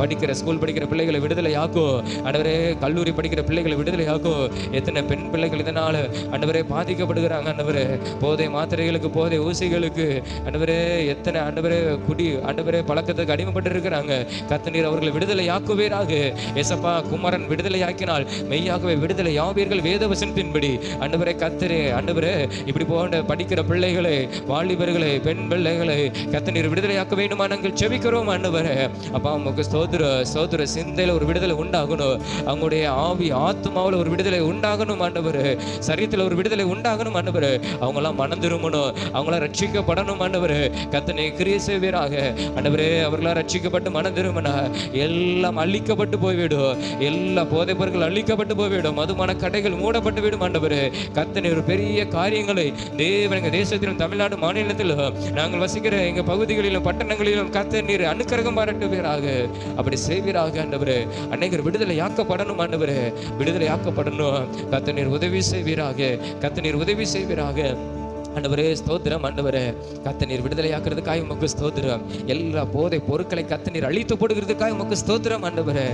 [SPEAKER 1] படிக்கிற ஸ்கூல் படிக்கிற பிள்ளைகளை விடுதலையாக்கும் ஆண்டவரே. கல்லூரி படிக்கிற பிள்ளைகளை விடுதலையாக்கும். எத்தனை பெண் பிள்ளைகள் இதனால ஆண்டவரே பாதிக்கப்படுகிறாங்க ஆண்டவரே. ஆண்டவரே, போதை மாத்திரைகளுக்கு, போதை ஊசிகளுக்கு ஆண்டவரே, எத்தனை ஆண்டவரே குடி ஆண்டவரே பழக்கத்துக்கு அடிமைப்பட்டு இருக்கிறாங்க. கர்த்தர் அவர்களை விடுதலை ஆக்குவீராக. ஏசப்பா, குமாரன் விடுதலை ஆக்கினால் மெய்யாகவே விடுதலை ஆவீர்கள் வேதவசனத்தின்படி. ஆண்டவரே கர்த்தரே, ஆண்டவரே இப்படி போன்ற படிக்கிற பிள்ளைகளை, வாலிபர்களை, பெண் பிள்ளைகளை கர்த்தர் விடுதலையாக்க வேண்டுமா நாங்கள் செபிக்கிறோம். ஆண்டவரே அப்பா, உமக்கு ஸ்தோத்திர சிந்தையில ஒரு விடுதலை உண்டாகணும். அவங்களுடைய ஆவி ஆத்மாவில் ஒரு விடுதலை உண்டாகணும். ஆண்டவரே சரீரத்தில் ஒரு விடுதலை உண்டாகணும். ஆண்டவரே அவங்களாம் மனம் திரும்பணும், அவங்களாம் ரட்சிக்கப்படணும். ஆண்டவரே கர்த்தனை கிரியை செய்வீராக. ஆண்டவரே அவர்களாம் ரட்சிக்கப்பட்டு மனம் திரும்பினா எல்லாம் அழிக்கப்பட்டு போய்விடும். எல்லா போதைப் பொருட்கள் அழிக்கப்பட்டு போய்விடும். மதுமான கடைகள் மூடப்பட்டு விடும். ஆண்டவரே கர்த்தனை ஒரு பெரிய காரியங்களை தேவன் எங்கள் தேசத்திலும் தமிழ்நாடு மாநிலத்திலும் நாங்கள் வசிக்கிற எங்கள் பகுதிகளிலும் பட்டணங்களிலும் கர்த்தர் நீர் அனுக்கிரகம் பாராட்டுவீராக. அப்படி செய்வீராக. ஆண்டவரே அநேகர் விடுதலை ஆக்கப்படணும். ஆண்டவரே விடுதலை ஆக்கப்படணும். கர்த்தர் நீர் உதவி செய்வீராக. கர்த்தர் நீர் உதவி செய்வீராக. ஆண்டவரே ஸ்தோத்திரம். ஆண்டவரே கர்த்தர் நீர் விடுதலை ஆக்குறதுக்காக உமக்கு ஸ்தோத்திரம். எல்லா போதை பொருட்களை கர்த்தர் நீர் அழித்து போடுகிறதுக்காக உமக்கு ஸ்தோத்திரம். ஆண்டவரே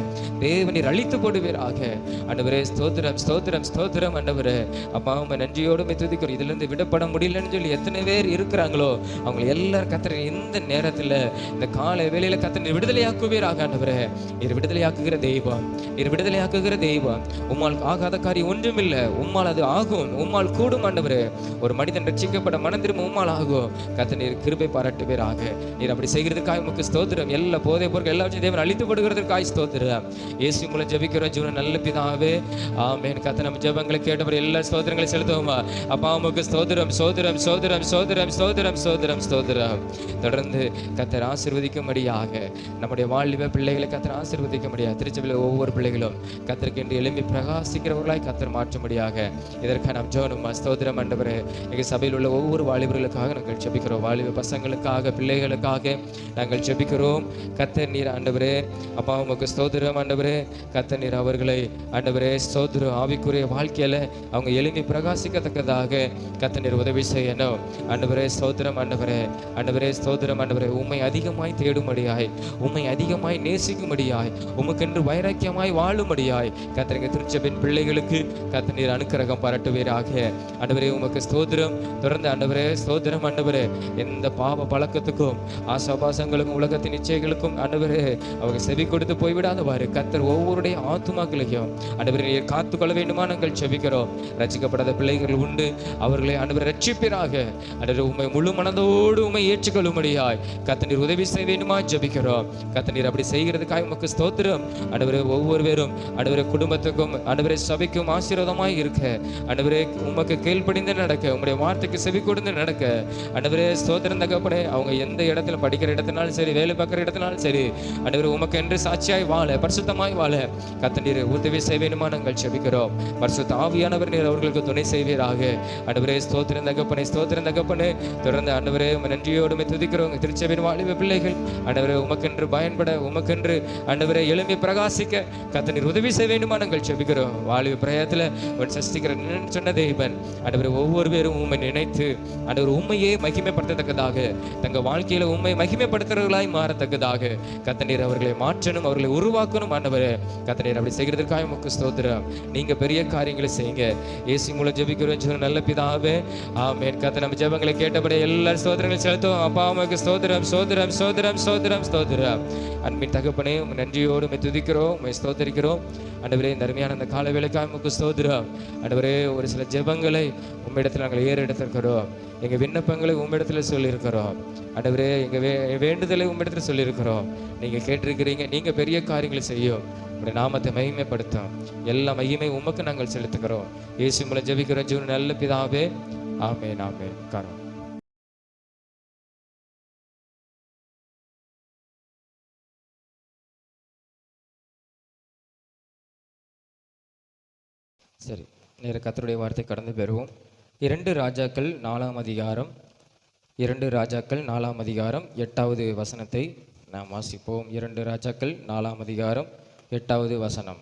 [SPEAKER 1] தேவன் நீர் அழித்து போடுவீராக. ஆண்டவரே ஸ்தோத்திரம் ஸ்தோத்திரம் ஸ்தோத்திரம். ஆண்டவரே அப்பா உம்மை நன்றியோடு துதிக்கிறோம். இதிலிருந்து விடப்பட முடியலன்னு சொல்லி எத்தனை பேர் இருக்கிறாங்களோ அவங்க எல்லாரும் கர்த்தர் இந்த நேரத்தில் இந்த காலை வேளையில கர்த்தர் நீர் விடுதலையாக்குவீராக. ஆண்டவரே நீர் விடுதலையாக்குகிற தெய்வம், நீர் விடுதலையாக்குகிற தெய்வம். உம்மால் ஆகாத காரியம் ஒன்றுமில்லை. உம்மால் அது ஆகும், உம்மால் கூடும். ஆண்டவரே ஒரு மனிதன் ரட்சிக்கப்பட மனம் திரும்ப உம்மால் ஆகும். கர்த்தர் நீர் கிருபை பாராட்டுவீராக. நீர் அப்படி செய்கிறதுக்காக உமக்கு ஸ்தோத்திரம். எல்லா போதை பொருட்கள் எல்லாவற்றையும் தேவன் அழித்து போடுகிறதுக்காக ஸ்தோத்திரம். இயேசு மூலம் ஜெபிக்கிறோம் ஜீவன் நல்ல பிதாவே, ஆமென். கர்த்தர் நம்ம ஜெபங்களை கேட்டவர் எல்லா ஸ்தோத்திரங்களை செலுத்துவோமா. அப்பா உமக்கு ஸ்தோத்திரம் ஸ்தோத்திரம் ஸ்தோத்திரம் ஸ்தோத்திரம் ஸ்தோத்திரம் ஸ்தோத்திரம் ஸ்தோத்திரம். தொடர்ந்து கர்த்தர் ஆசீர்வதிக்கும்படியாக நம்முடைய வாழ்வை பிள்ளைகளை கர்த்தர் ஆசீர்வதிக்கும்படியாக திருச்சபையில் ஒவ்வொரு பிள்ளைகளும் கர்த்தருக்கு என்று எழும்பி பிரகாசிக்கிறவர்களாய் கர்த்தர் மாற்றும்படியாக இதற்காக நாம் ஜெபம் ஸ்தோத்திரம். ஆண்டவரே எங்கள் சபையில் உள்ள ஒவ்வொரு வாலிபர்களுக்காக நாங்கள் ஜெபிக்கிறோம். வாலிப பசங்களுக்காக, பிள்ளைகளுக்காக நாங்கள் ஜெபிக்கிறோம். கர்த்தர் நீர் ஆண்டவரே அப்பா உமக்கு ஸ்தோத்திரம். ஆண்டவரே கர்த்தர் நீர் அவர்களை ஆண்டவரே ஸ்தோத்திரம் ஆவிக்குரிய வாழ்க்கையில அவங்க எழும்பி பிரகாசிக்கத்தக்கதாக கர்த்தர் நீர் உதவி செய்யணும். ஆண்டவரே ஸ்தோத்திரம். ஆண்டவரே ஆண்டவரே ஸ்தோத்திரம். ஆண்டவரே உம்மை அதிகமாய் தேடும்படியாய், உம்மை அதிகமாய் நேசிக்கும்படியாய், உமக்கென்று வைராக்கியமாய் வாழும்படியாய் கர்த்தர் எங்கள் திருச்சபையின் பிள்ளைகளுக்கு கர்த்தர் நீர் அனுக்கிரகம் பாராட்டுவீராக. ஆண்டவரே உமக்கு ஸ்தோத்திரம். தொடர்ந்து ஆண்டவரே ஸ்தோத்திரம். ஆண்டவரே எந்த பாவ பழக்கத்துக்கும் ஆசாபாசங்களுக்கும் உலகத்தின் இச்சைகளுக்கும் ஆண்டவரே அவங்க செவி கொடுத்து போய்விடாதவாறு கர்த்தர் ஒவ்வொருடைய ஆத்துமாக்களையும் ஆண்டவரே நீர் காத்துக்கொள்ள வேண்டுமா நாங்கள் செபிக்கிறோம். ரட்சிக்கப்படாத பிள்ளைகள் உண்டு, அவர்களை ஆண்டவரை ரட்சிப்பீராக. ஆண்டவரே உம்மை முழு மனதோடு உம்மை ஏற்றுக்கொள்ளும்படியாய் கர்த்தர் நீர் உதவி செய்ய வேண்டுமா ஜெபிக்கிறோம். கர்த்தர் நீர் அப்படி செய்கிறதுக்காக உமக்கு ஸ்தோத்திரம். ஆண்டவரே ஒவ்வொருவரும் ஆண்டவரே குடும்பத்துக்கும் ஆண்டவரே சபைக்கும் ஆசீர்வாதமாய் இருக்க, ஆண்டவரே உமக்கு கீழ்ப்படிந்து நடக்க, உம்முடைய வார்த்தைக்கு செவி கொடுத்து நடக்க ஆண்டவரே ஸ்தோத்திரம் தகப்பனே. அவங்க எந்த இடத்துல படிக்கிற இடத்தினாலும் சரி, வேலை பார்க்குற இடத்தினாலும் சரி ஆண்டவரே உமக்கு என்று சாட்சியாய் வாழ, பரிசுத்தமாய் வாழ கர்த்தர் நீர் உதவி செய்ய வேண்டுமா நாங்கள் ஜெபிக்கிறோம். பரிசுத்த ஆவியானவர் நீர் அவர்களுக்கு துணை செய்வீராக. ஆண்டவரே ஸ்தோத்திரம் தகப்பனே, ஸ்தோத்திரம் தகப்பனே. தொடர்ந்து ஆண்டவரே நன்றியோடு துதிக்கிறோம். திருச்சபையின் வாலிப பிள்ளைகள் ஆண்டவரே உமக்கென்று பயன்பட, உமக்கென்று ஆண்டவரே எழும்பி பிரகாசிக்க கர்த்தர் நீர் உதவி செய்ய வேண்டுமா நாங்கள் ஜெபிக்கிறோம். வாலிப பிரயத்தில் சஷ்டிக்கிற சொன்ன தெய்வன் ஆண்டவரே ஒவ்வொரு பேரும் உண்மை நினைத்து ஆண்டவர் உண்மையே மகிமைப்படுத்தத்தக்கதாக, தங்கள் வாழ்க்கையில உண்மை மகிமைப்படுத்துறவர்களாய் மாறத்தக்கதாக கர்த்தர் நீர் அவர்களை மாற்றணும், அவர்களை உருவாக்கணும். ஆண்டவரே கர்த்தர் நீர் அப்படி செய்கிறதுக்காக உமக்கு ஸ்தோத்திரம். நீங்க பெரிய காரியங்களை செய்யுங்க. இயேசு மூலம் ஜெபிக்கிறோம் நல்ல பிதாவே, ஆமென். கர்த்தர் நம்ம ஜெபங்களை கேட்டபடி எல்லா ஸ்தோத்திரங்களும் செலுத்துவோம். அப்பா உமக்கு ஸ்தோத்திரம் ஸ்தோத்திரம் ஸ்தோத்திரம் ஸ்தோத்திரம் ஸ்தோத்திரம். அன்பின் தகப்பனே உம்மை நன்றியோடு உம்மை துதிக்கிறோம், உம்மை ஸ்தோத்திரிக்கிறோம். ஆண்டவரே இந்த அருமையான அந்த கால வேளைக்காக உமக்கு ஸ்தோத்திரம். ஆண்டவரே ஒரு சில ஜெபங்களை உம்மிடத்தில் நாங்கள் ஏறெடுத்திருக்கிறோம். எங்கள் விண்ணப்பங்களை உம்மிடத்தில் சொல்லியிருக்கிறோம். ஆண்டவரே எங்கள் வேண்டுதலை உம்மிடத்தில் சொல்லியிருக்கிறோம். நீங்கள் கேட்டிருக்கிறீங்க. நீங்கள் பெரிய காரியங்களை செய்யும், உங்களுடைய நாமத்தை மகிமைப்படுத்தும். எல்லா மகிமை உமக்கு நாங்கள் செலுத்துக்கிறோம். இயேசு மூலம் ஜெபிக்கிறோம் ஜீவன் நல்ல பிதாவே, ஆமென் ஆமென். காரணம் சரி, நேர கர்த்தருடைய வார்த்தை கடந்து பெறுவோம். 2 ராஜாக்கள் 4ஆம் அதிகாரம், 2 ராஜாக்கள் 4ஆம் அதிகாரம் 8வது வசனத்தை நாம் வாசிப்போம். 2 ராஜாக்கள் 4ஆம் அதிகாரம் 8வது வசனம்.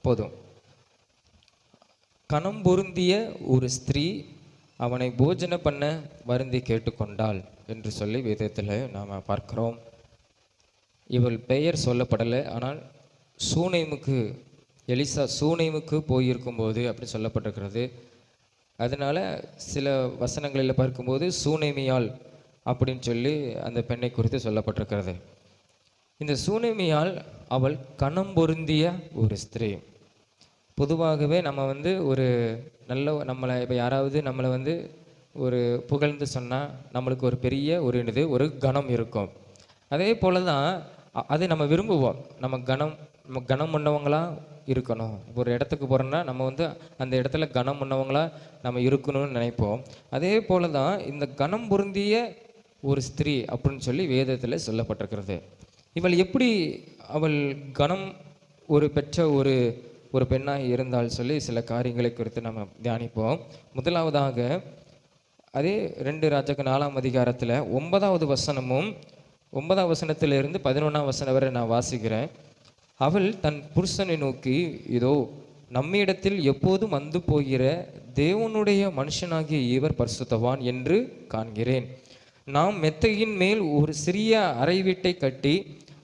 [SPEAKER 1] போதும். கணம் பொருந்திய ஒரு ஸ்திரீ அவனை போஜன பண்ண வருந்தி கேட்டுக்கொண்டாள் என்று சொல்லி வேதத்தில் நாம் பார்க்கிறோம். இவள் பெயர் சொல்லப்படலை, ஆனால் சூனேமுக்கு எலிசா சூனேமுக்கு போயிருக்கும்போது அப்படி சொல்லப்பட்டிருக்கிறது. அதனால் சில வசனங்களில் பார்க்கும்போது சூனேமியாள் அப்படின்னு சொல்லி அந்த பெண்ணை குறித்து சொல்லப்பட்டிருக்கிறது. இந்த சூனேமியாள் அவள் கணம் பொருந்திய ஒரு ஸ்திரீ. பொதுவாகவே நம்ம ஒரு நம்மளை இப்போ யாராவது நம்மளை ஒரு புகழ்ந்து சொன்னால் நம்மளுக்கு ஒரு பெரிய ஒரு கணம் இருக்கும். அதே போல தான் அது நம்ம விரும்புவோம். நம்ம கணம் பண்ணவங்களாக இருக்கணும். ஒரு இடத்துக்கு போகிறோன்னா நம்ம அந்த இடத்துல கணம் பண்ணவங்களாக நம்ம இருக்கணும்னு நினைப்போம். அதே போல தான் இந்த கணம் பொருந்திய ஒரு ஸ்திரீ அப்படின்னு சொல்லி வேதத்தில் சொல்லப்பட்டிருக்கிறது. இவள் எப்படி அவள் கணம் பெற்ற ஒரு பெண்ணாக இருந்தால் சொல்லி சில காரியங்களை குறித்து நம்ம தியானிப்போம். முதலாவதாக அதே 2 ராஜாக்கள் 4ஆம் அதிகாரத்தில் 9வது வசனமும் 9ஆம் வசனத்திலிருந்து 11ஆம் வசனம் வரை நான் வாசிக்கிறேன். அவள் தன் புருஷனை நோக்கி, இதோ நம்மிடத்தில் எப்போதும் வந்து போகிற தேவனுடைய மனுஷனாகிய இவர் பரிசுத்தவான் என்று காண்கிறேன். நாம் மெத்தையின் மேல் ஒரு சிறிய அறை வீட்டை கட்டி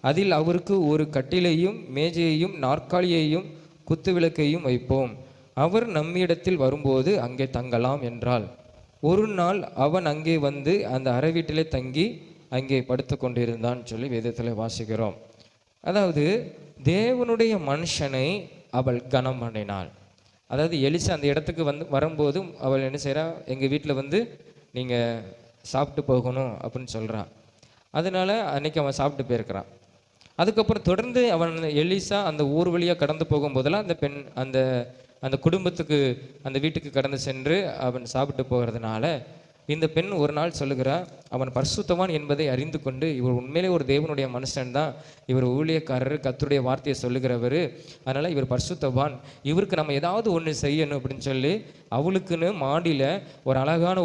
[SPEAKER 1] அதில் அவருக்கு ஒரு கட்டிலையும் மேஜையையும் நாற்காலியையும் குத்துவிளக்கையும் வைப்போம். அவர் நம்மிடத்தில் வரும்போது அங்கே தங்கலாம் என்றாள். ஒரு நாள் அவன் அங்கே வந்து அந்த அறை வீட்டிலே தங்கி அங்கே படுத்து கொண்டிருந்தான் சொல்லி வேதத்தில் வாசிக்கிறோம். அதாவது தேவனுடைய மனுஷனை அவள் கனம் பண்ணினாள். அதாவது எலிசா அந்த இடத்துக்கு வரும்போதும் அவள் என்ன செய்கிறா, எங்கள் வீட்டில் நீங்கள் சாப்பிட்டு போகணும் அப்படின்னு சொல்கிறான். அதனால அன்னைக்கு அவன் சாப்பிட்டு போயிருக்கிறான். அதுக்கப்புறம் தொடர்ந்து எலிசா அந்த ஊர் வழியாக கடந்து போகும்போதெல்லாம் அந்த பெண் அந்த குடும்பத்துக்கு அந்த வீட்டுக்கு கடந்து சென்று அவன் சாப்பிட்டு போகிறதுனால இந்த பெண் ஒரு நாள் சொல்லுகிறார், அவன் பரிசுத்தவான் என்பதை அறிந்து கொண்டு இவர் உண்மையிலே ஒரு தேவனுடைய மனுஷன் தான், இவர் ஊழியக்காரர், கர்த்தருடைய வார்த்தையை சொல்லுகிறவர், அதனால் இவர் பரிசுத்தவான், இவருக்கு நம்ம ஏதாவது ஒன்று செய்யணும் அப்படின்னு சொல்லி அவளுக்குன்னு மாடியில் ஒரு அழகான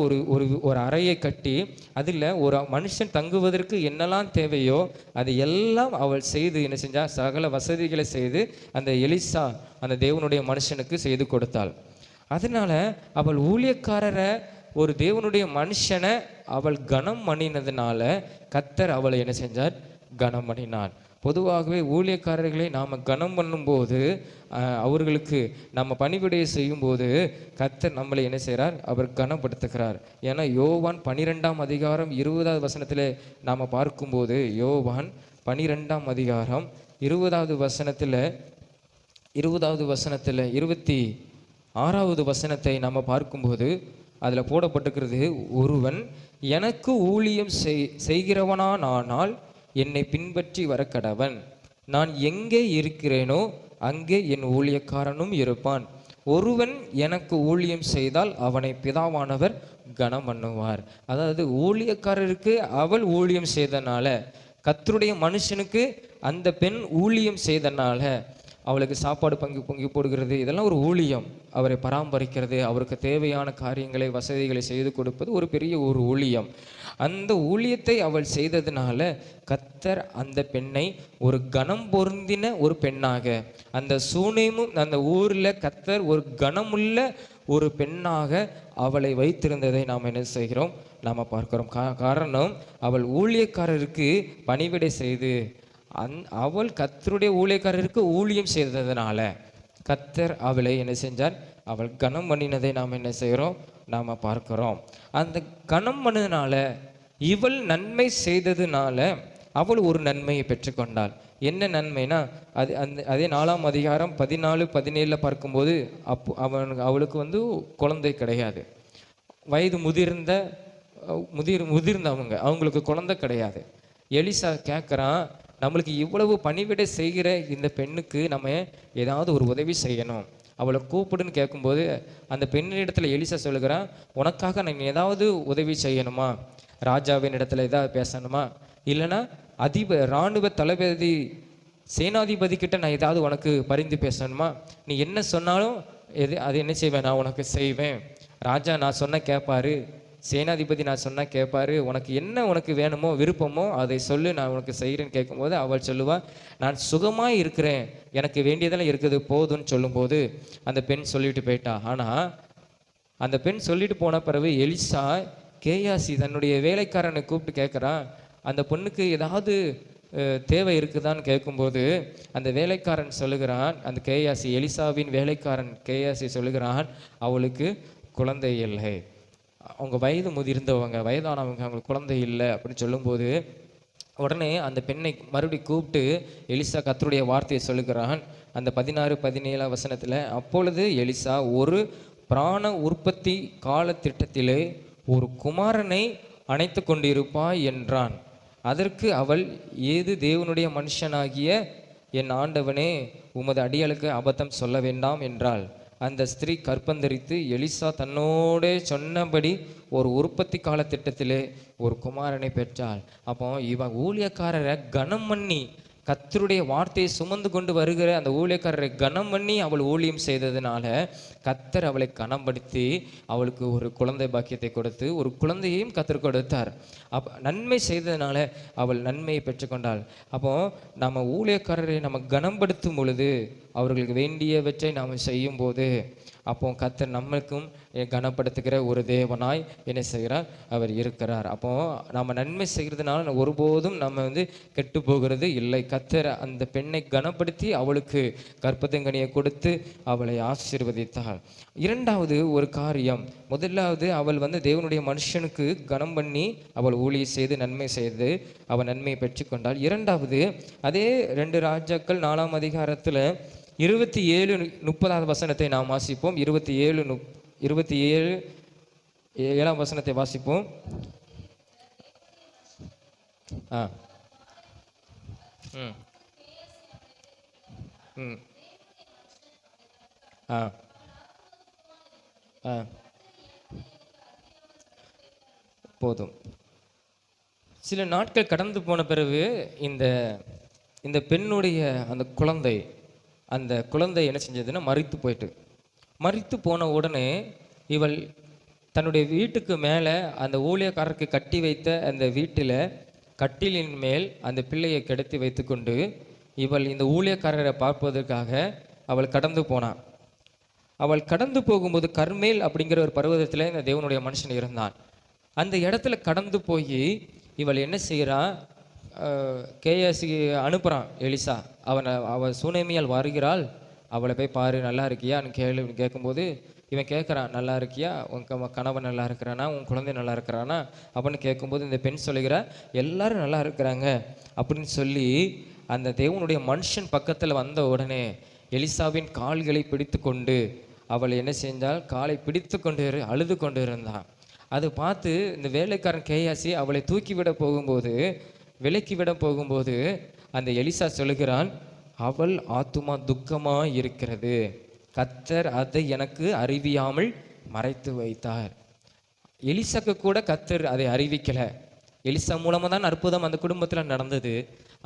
[SPEAKER 1] ஒரு அறையை கட்டி அதில் ஒரு மனுஷன் தங்குவதற்கு என்னெல்லாம் தேவையோ அதை எல்லாம் அவள் செய்து என்ன செஞ்சா, சகல வசதிகளை செய்து அந்த எலிசா அந்த தேவனுடைய மனுஷனுக்கு செய்து கொடுத்தாள். அதனால அவள் ஊழியக்காரரை ஒரு தேவனுடைய மனுஷனை அவள் கனம் பண்ணினதுனால கர்த்தர் அவளை என்ன செஞ்சார், கனம் பண்ணினார். பொதுவாகவே ஊழியக்காரர்களை நாம் கனம் பண்ணும்போது அவர்களுக்கு நம்ம பணிவிடையை செய்யும்போது கர்த்தர் நம்மளை என்ன செய்கிறார், அவர் கனப்படுத்துகிறார். ஏன்னா யோவான் 12ஆம் அதிகாரம் 20வது வசனத்தில் நாம் பார்க்கும்போது, யோவான் 12ஆம் அதிகாரம் 20வது வசனத்தில் 26வது வசனத்தை நம்ம பார்க்கும்போது அதில் போடப்பட்டிருக்கிறது, ஒருவன் எனக்கு ஊழியம் செய்கிறவனானால் என்னை பின்பற்றி வர கடவன், நான் எங்கே இருக்கிறேனோ அங்கே என் ஊழியக்காரனும் இருப்பான், ஒருவன் எனக்கு ஊழியம் செய்தால் அவனை பிதாவானவர் கனம் பண்ணுவார். அதாவது ஊழியக்காரருக்கு அவள் ஊழியம் செய்தனால, கர்த்தருடைய மனுஷனுக்கு அந்த பெண் ஊழியம் செய்தனால அவளுக்கு சாப்பாடு பொங்கி போடுகிறது, இதெல்லாம் ஒரு ஊழியம். அவரை பராமரிக்கிறது, அவருக்கு தேவையான காரியங்களை வசதிகளை செய்து கொடுப்பது ஒரு பெரிய ஒரு ஊழியம். அந்த ஊழியத்தை அவள் செய்ததுனால கர்த்தர் அந்த பெண்ணை ஒரு கனம் பொருந்தின ஒரு பெண்ணாக, அந்த சூனேமும் அந்த ஊரில் கர்த்தர் ஒரு கனமுள்ள ஒரு பெண்ணாக அவளை வைத்திருந்ததை நாம் என்ன செய்கிறோம், நாம் பார்க்கிறோம். காரணம் அவள் ஊழியக்காரருக்கு பணிவிடை செய்து அவள் கர்த்தருடைய ஊழியக்காரருக்கு ஊழியம் செய்ததுனால கர்த்தர் அவளை என்ன செஞ்சார், அவள் கனம் பண்ணினதை நாம் என்ன செய்கிறோம், நாம் பார்க்கிறோம். அந்த கனம் பண்ணதுனால இவள் நன்மை செய்ததுனால அவள் ஒரு நன்மையை பெற்றுக்கொண்டாள். என்ன நன்மைனா, அதே 4ஆம் அதிகாரம் 14-17 பார்க்கும்போது அவளுக்கு குழந்தை கிடையாது. வயது முதிர்ந்தவங்க, அவங்களுக்கு குழந்தை கிடையாது. எலிசா கேட்குறான், நம்மளுக்கு இவ்வளவு பணிவிடை செய்கிற இந்த பெண்ணுக்கு நம்ம ஏதாவது ஒரு உதவி செய்யணும், அவளை கூப்பிடுன்னு கேட்கும்போது அந்த பெண்ணிடத்தில் எலிசா சொல்லுகிறான், உனக்காக நான் ஏதாவது உதவி செய்யணுமா, ராஜாவின் இடத்துல ஏதாவது பேசணுமா, இல்லைன்னா இராணுவ தளபதி சேனாதிபதி கிட்ட நான் ஏதாவது உனக்கு பரிந்து பேசணுமா, நீ என்ன சொன்னாலும் அது என்ன செய்வேன், நான் உனக்கு செய்வேன். ராஜா நான் சொன்ன கேட்பாரு, சேனாதிபதி நான் சொன்னால் கேட்பாரு, உனக்கு வேணுமோ விருப்பமோ அதை சொல்லு, நான் உனக்கு செய்கிறேன்னு கேட்கும்போது அவள் சொல்லுவா, நான் சுகமாக இருக்கிறேன், எனக்கு வேண்டியதெல்லாம் இருக்குது போதும்னு சொல்லும்போது அந்த பெண் சொல்லிட்டு போயிட்டா. ஆனால் அந்த பெண் சொல்லிட்டு போன பிறகு எலிசா கேயாசி தன்னுடைய வேலைக்காரனை கூப்பிட்டு கேட்குறான், அந்த பொண்ணுக்கு ஏதாவது தேவை இருக்குதான்னு கேட்கும்போது அந்த வேலைக்காரன் சொல்லுகிறான், அந்த கேயாசி, எலிசாவின் வேலைக்காரன் கேயாசி சொல்லுகிறான், அவளுக்கு குழந்தை இல்லை, அவங்க வயது முதிர்ந்தவங்க, வயதானவங்க, அவங்களுக்கு குழந்தை இல்லை அப்படின்னு சொல்லும்போது உடனே அந்த பெண்ணை மறுபடி கூப்பிட்டு எலிசா கர்த்தருடைய வார்த்தையை சொல்லுகிறான். அந்த 16-17 வசனத்தில், அப்பொழுது எலிசா ஒரு பிராண உற்பத்தி காலத்திட்டத்திலே ஒரு குமாரனை அணைத்து கொண்டிருப்பாய் என்றான். அதற்கு அவள், ஏது தேவனுடைய மனுஷனாகிய என் ஆண்டவனே, உமது அடியாளுக்கு அபத்தம் சொல்ல வேண்டாம் என்றாள். அந்த ஸ்திரீ கற்பந்தரித்து எலிசா தன்னோடே சொன்னபடி ஒரு உற்பத்தி கால திட்டத்திலே ஒரு குமாரனை பெற்றாள். அப்போ இவன் ஊழியக்காரரை கனம் பண்ணி, கர்த்தருடைய வார்த்தையை சுமந்து கொண்டு வருகிற அந்த ஊழியக்காரரை கனம் பண்ணி அவள் ஊழியம் செய்ததுனால கர்த்தர் அவளை கனப்படுத்தி அவளுக்கு ஒரு குழந்தை பாக்கியத்தை கொடுத்து ஒரு குழந்தையையும் கர்த்தர் கொடுத்தார். நன்மை செய்ததுனால அவள் நன்மையை பெற்றுக்கொண்டாள். அப்போ நம்ம ஊழியக்காரரை நம்ம கனப்படுத்தும் பொழுது, அவர்களுக்கு வேண்டியவற்றை நாம் செய்யும் போது, அப்போ கர்த்தர் நம்மளுக்கும் கனப்படுத்துகிற ஒரு தேவனாய் என்ன செய்கிறார், அவர் இருக்கிறார். அப்போ நம்ம நன்மை செய்கிறதுனால ஒருபோதும் நம்ம கெட்டு போகிறது இல்லை. கர்த்தர் அந்த பெண்ணை கனப்படுத்தி அவளுக்கு கற்பத்தங்கனியை கொடுத்து அவளை ஆசீர்வதித்தாள். இரண்டாவது ஒரு காரியம், முதலாவது அவள் தேவனுடைய மனுஷனுக்கு கனம் பண்ணி அவள் ஊழியம் செய்து நன்மை செய்து அவள் நன்மையை பெற்றுக்கொண்டாள். இரண்டாவது, அதே 2 ராஜாக்கள் 4ஆம் அதிகாரத்தில் 27-30 வசனத்தை நாம் வாசிப்போம். 27-7 வசனத்தை வாசிப்போம். போதும். சில நாட்கள் கடந்து போன பிறகு இந்த பெண்ணுடைய அந்த குழந்தை என்ன செஞ்சதுன்னா மரித்து போன உடனே இவள் தன்னுடைய வீட்டுக்கு மேலே அந்த ஊழியக்காரருக்கு கட்டி வைத்த அந்த வீட்டில் கட்டிலின் மேல் அந்த பிள்ளையை கிடத்தி வைத்துக்கொண்டு இவள் இந்த ஊழியக்காரரை பார்ப்பதற்காக அவள் கடந்து போனான். அவள் கடந்து போகும்போது கர்மேல் அப்படிங்கிற ஒரு பர்வதத்தில் இந்த தேவனுடைய மனுஷன் இருந்தான். அந்த இடத்துல கடந்து போய் இவள் என்ன செய்கிறான், கேயாசி அனுப்புகிறான் எலிசா. அவள் சூனேமியால் வருகிறாள், அவளை போய் பாரு, நல்லா இருக்கியான்னு கேட்கும்போது இவன் கேட்குறான், நல்லா இருக்கியா, உன் கணவன் நல்லா இருக்கிறானா, உன் குழந்தை நல்லா இருக்கிறானா அப்படின்னு கேட்கும்போது இந்த பெண் சொல்லுகிறா, எல்லாரும் நல்லா இருக்கிறாங்க அப்படின்னு சொல்லி அந்த தேவனுடைய மனுஷன் பக்கத்தில் வந்த உடனே எலிசாவின் கால்களை பிடித்து கொண்டு அவள் என்ன செஞ்சால், காலை பிடித்து கொண்டு அழுது கொண்டு இருந்தான். அதை பார்த்து இந்த வேலைக்காரன் கேயாசி அவளை தூக்கிவிட போகும்போது, விலக்கி விட போகும்போது அந்த எலிசா சொல்லுகிறான், அவள் ஆத்துமா துக்கமாக இருக்கிறது, கர்த்தர் அதை எனக்கு அறிவியாமல் மறைத்து வைத்தார். எலிசாக்கு கூட கர்த்தர் அதை அறிவிக்கலை. எலிசா மூலமாக தான் அற்புதம் அந்த குடும்பத்தில் நடந்தது.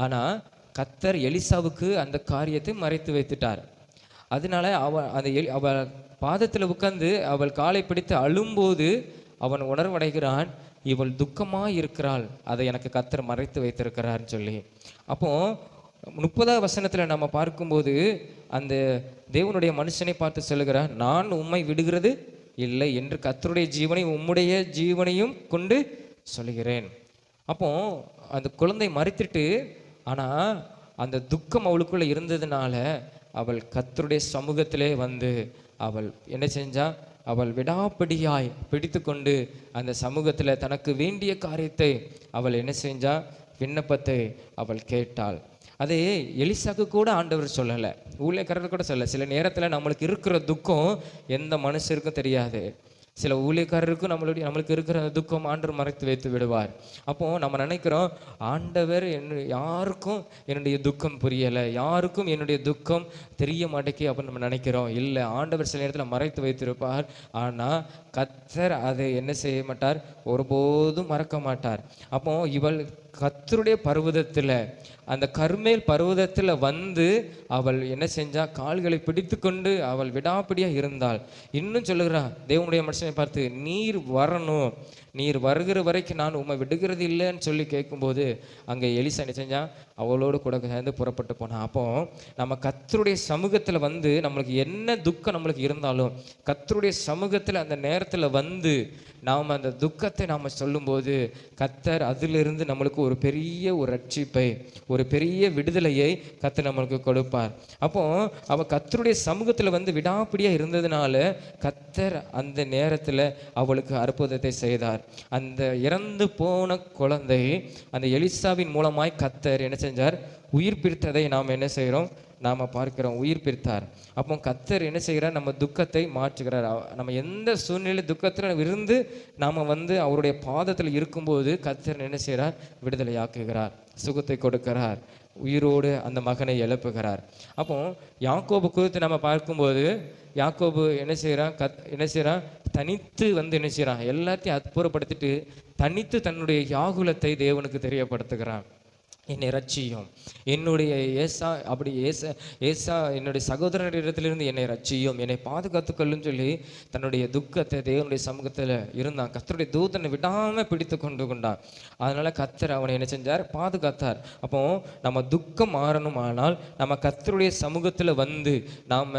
[SPEAKER 1] ஆனால் கர்த்தர் எலிசாவுக்கு அந்த காரியத்தை மறைத்து வைத்துட்டார். அதனால அவள் பாதத்தில் உட்கார்ந்து அவள் காலை பிடித்து அழும்போது அவன் உணர்வடைகிறான், இவள் துக்கமாக இருக்கிறாள், அதை எனக்கு கர்த்தர் மறைத்து வைத்திருக்கிறார்னு சொல்லி. அப்போ 30 வசனத்தில் நம்ம பார்க்கும்போது அந்த தேவனுடைய மனுஷனை பார்த்து சொல்லுகிறார், நான் உம்மை விடுகிறது இல்லை என்று கர்த்தருடைய ஜீவனையும் உம்முடைய ஜீவனையும் கொண்டு சொல்லுகிறேன். அப்போ அந்த குழந்தை மறைத்துட்டு, ஆனால் அந்த துக்கம் அவளுக்குள்ள இருந்ததுனால அவள் கர்த்தருடைய சமூகத்திலே அவள் என்ன செஞ்சா, அவள் விடாப்பிடியாய் பிடித்து கொண்டு அந்த சமூகத்தில் தனக்கு வேண்டிய காரியத்தை அவள் என்ன செஞ்சா, விண்ணப்பத்தை அவள் கேட்டாள். அதே எலிசாக்கு கூட ஆண்டவர் சொல்லலை, ஊழியக்காரர் கூட சொல்லலை. சில நேரத்தில் நம்மளுக்கு இருக்கிற துக்கம் எந்த மனுஷருக்கும் தெரியாது. சில ஊழியக்காரருக்கும் நம்மளுக்கு இருக்கிற துக்கம் ஆண்டவர் மறைத்து வைத்து விடுவார். அப்போ நம்ம நினைக்கிறோம், ஆண்டவர் யாருக்கும் என்னுடைய துக்கம் புரியலை, யாருக்கும் என்னுடைய துக்கம் தெரிய மாட்டேங்கி அப்படின்னு நம்ம நினைக்கிறோம். இல்லை, ஆண்டவர் சில நேரத்தில் மறைத்து வைத்திருப்பார். ஆனால் கர்த்தர் அதை என்ன செய்ய மாட்டார், ஒருபோதும் மறக்க மாட்டார். அப்போ இவள் கர்த்தருடைய பர்வதத்தில், அந்த கர்மேல் பர்வதத்தில் அவள் என்ன செஞ்சா, கால்களை பிடித்து கொண்டு அவள் விடாப்பிடியாக இருந்தாள். இன்னும் சொல்லுகிறா தேவனுடைய மனுஷனை பார்த்து, நீர் வரணும், நீர் வருகிற வரைக்கும் நான் உம்மை விடுகிறது இல்லைன்னு சொல்லி கேட்கும்போது அங்கே எலிசா என்ன செஞ்சான், அவளோடு கூட சேர்ந்து புறப்பட்டு போனான். அப்போ நம்ம கர்த்தருடைய சமூகத்தில் வந்து நம்மளுக்கு என்ன துக்கம் நம்மளுக்கு இருந்தாலும் கர்த்தருடைய சமூகத்தில் அந்த நேரத்தில் வந்து நாம் அந்த துக்கத்தை நாம் சொல்லும்போது கர்த்தர் அதிலிருந்து நம்மளுக்கு ஒரு பெரிய ஒரு ரட்சிப்பை, ஒரு பெரிய விடுதலையை கர்த்தர் நம்மளுக்கு கொடுப்பார். அப்போ அவள் கர்த்தருடைய சமூகத்தில் வந்து விடாப்பிடியாக இருந்ததுனால கர்த்தர் அந்த நேரத்தில் அவளுக்கு அற்புதத்தை செய்தார். அந்த இறந்து போன குழந்தை அந்த எலிசாவின் மூலமாய் கர்த்தர் என்ன செஞ்சார், உயிர் பிரித்ததை நாம் என்ன செய்கிறோம், நாம் பார்க்கிறோம். உயிர் பிரித்தார். அப்போ கர்த்தர் என்ன செய்கிறார், நம்ம துக்கத்தை மாற்றுகிறார். நம்ம எந்த சூழ்நிலை துக்கத்தில் இருந்து நாம் வந்து அவருடைய பாதத்தில் இருக்கும்போது கர்த்தர் என்ன செய்கிறார், விடுதலையாக்குகிறார், சுகத்தை கொடுக்கிறார், உயிரோடு அந்த மகனை எழுப்புகிறார். அப்போ யாக்கோபு குறித்து நம்ம பார்க்கும்போது யாக்கோபு என்ன செய்கிறான், தனித்து வந்து என்ன செய்கிறான், எல்லாத்தையும் அற்புதப்படுத்திட்டு தனித்து தன்னுடைய யாகுலத்தை தேவனுக்கு தெரியப்படுத்துகிறான். என்னை ரட்சியும், என்னுடைய ஏசா என்னுடைய சகோதரரிடத்திலிருந்து என்னை ரட்சியும், என்னை பாதுகாத்துக்கொள்ளுன்னு சொல்லி தன்னுடைய துக்கத்தை தேவனுடைய சமூகத்தில் இருந்தான். கர்த்தருடைய தூதனை விடாமல் பிடித்து கொண்டான். அதனால் கர்த்தர் அவனை என்ன செஞ்சார், பாதுகாத்தார். அப்போ நம்ம துக்கம் மாறணுமானால் நம்ம கர்த்தருடைய சமூகத்தில் வந்து நாம்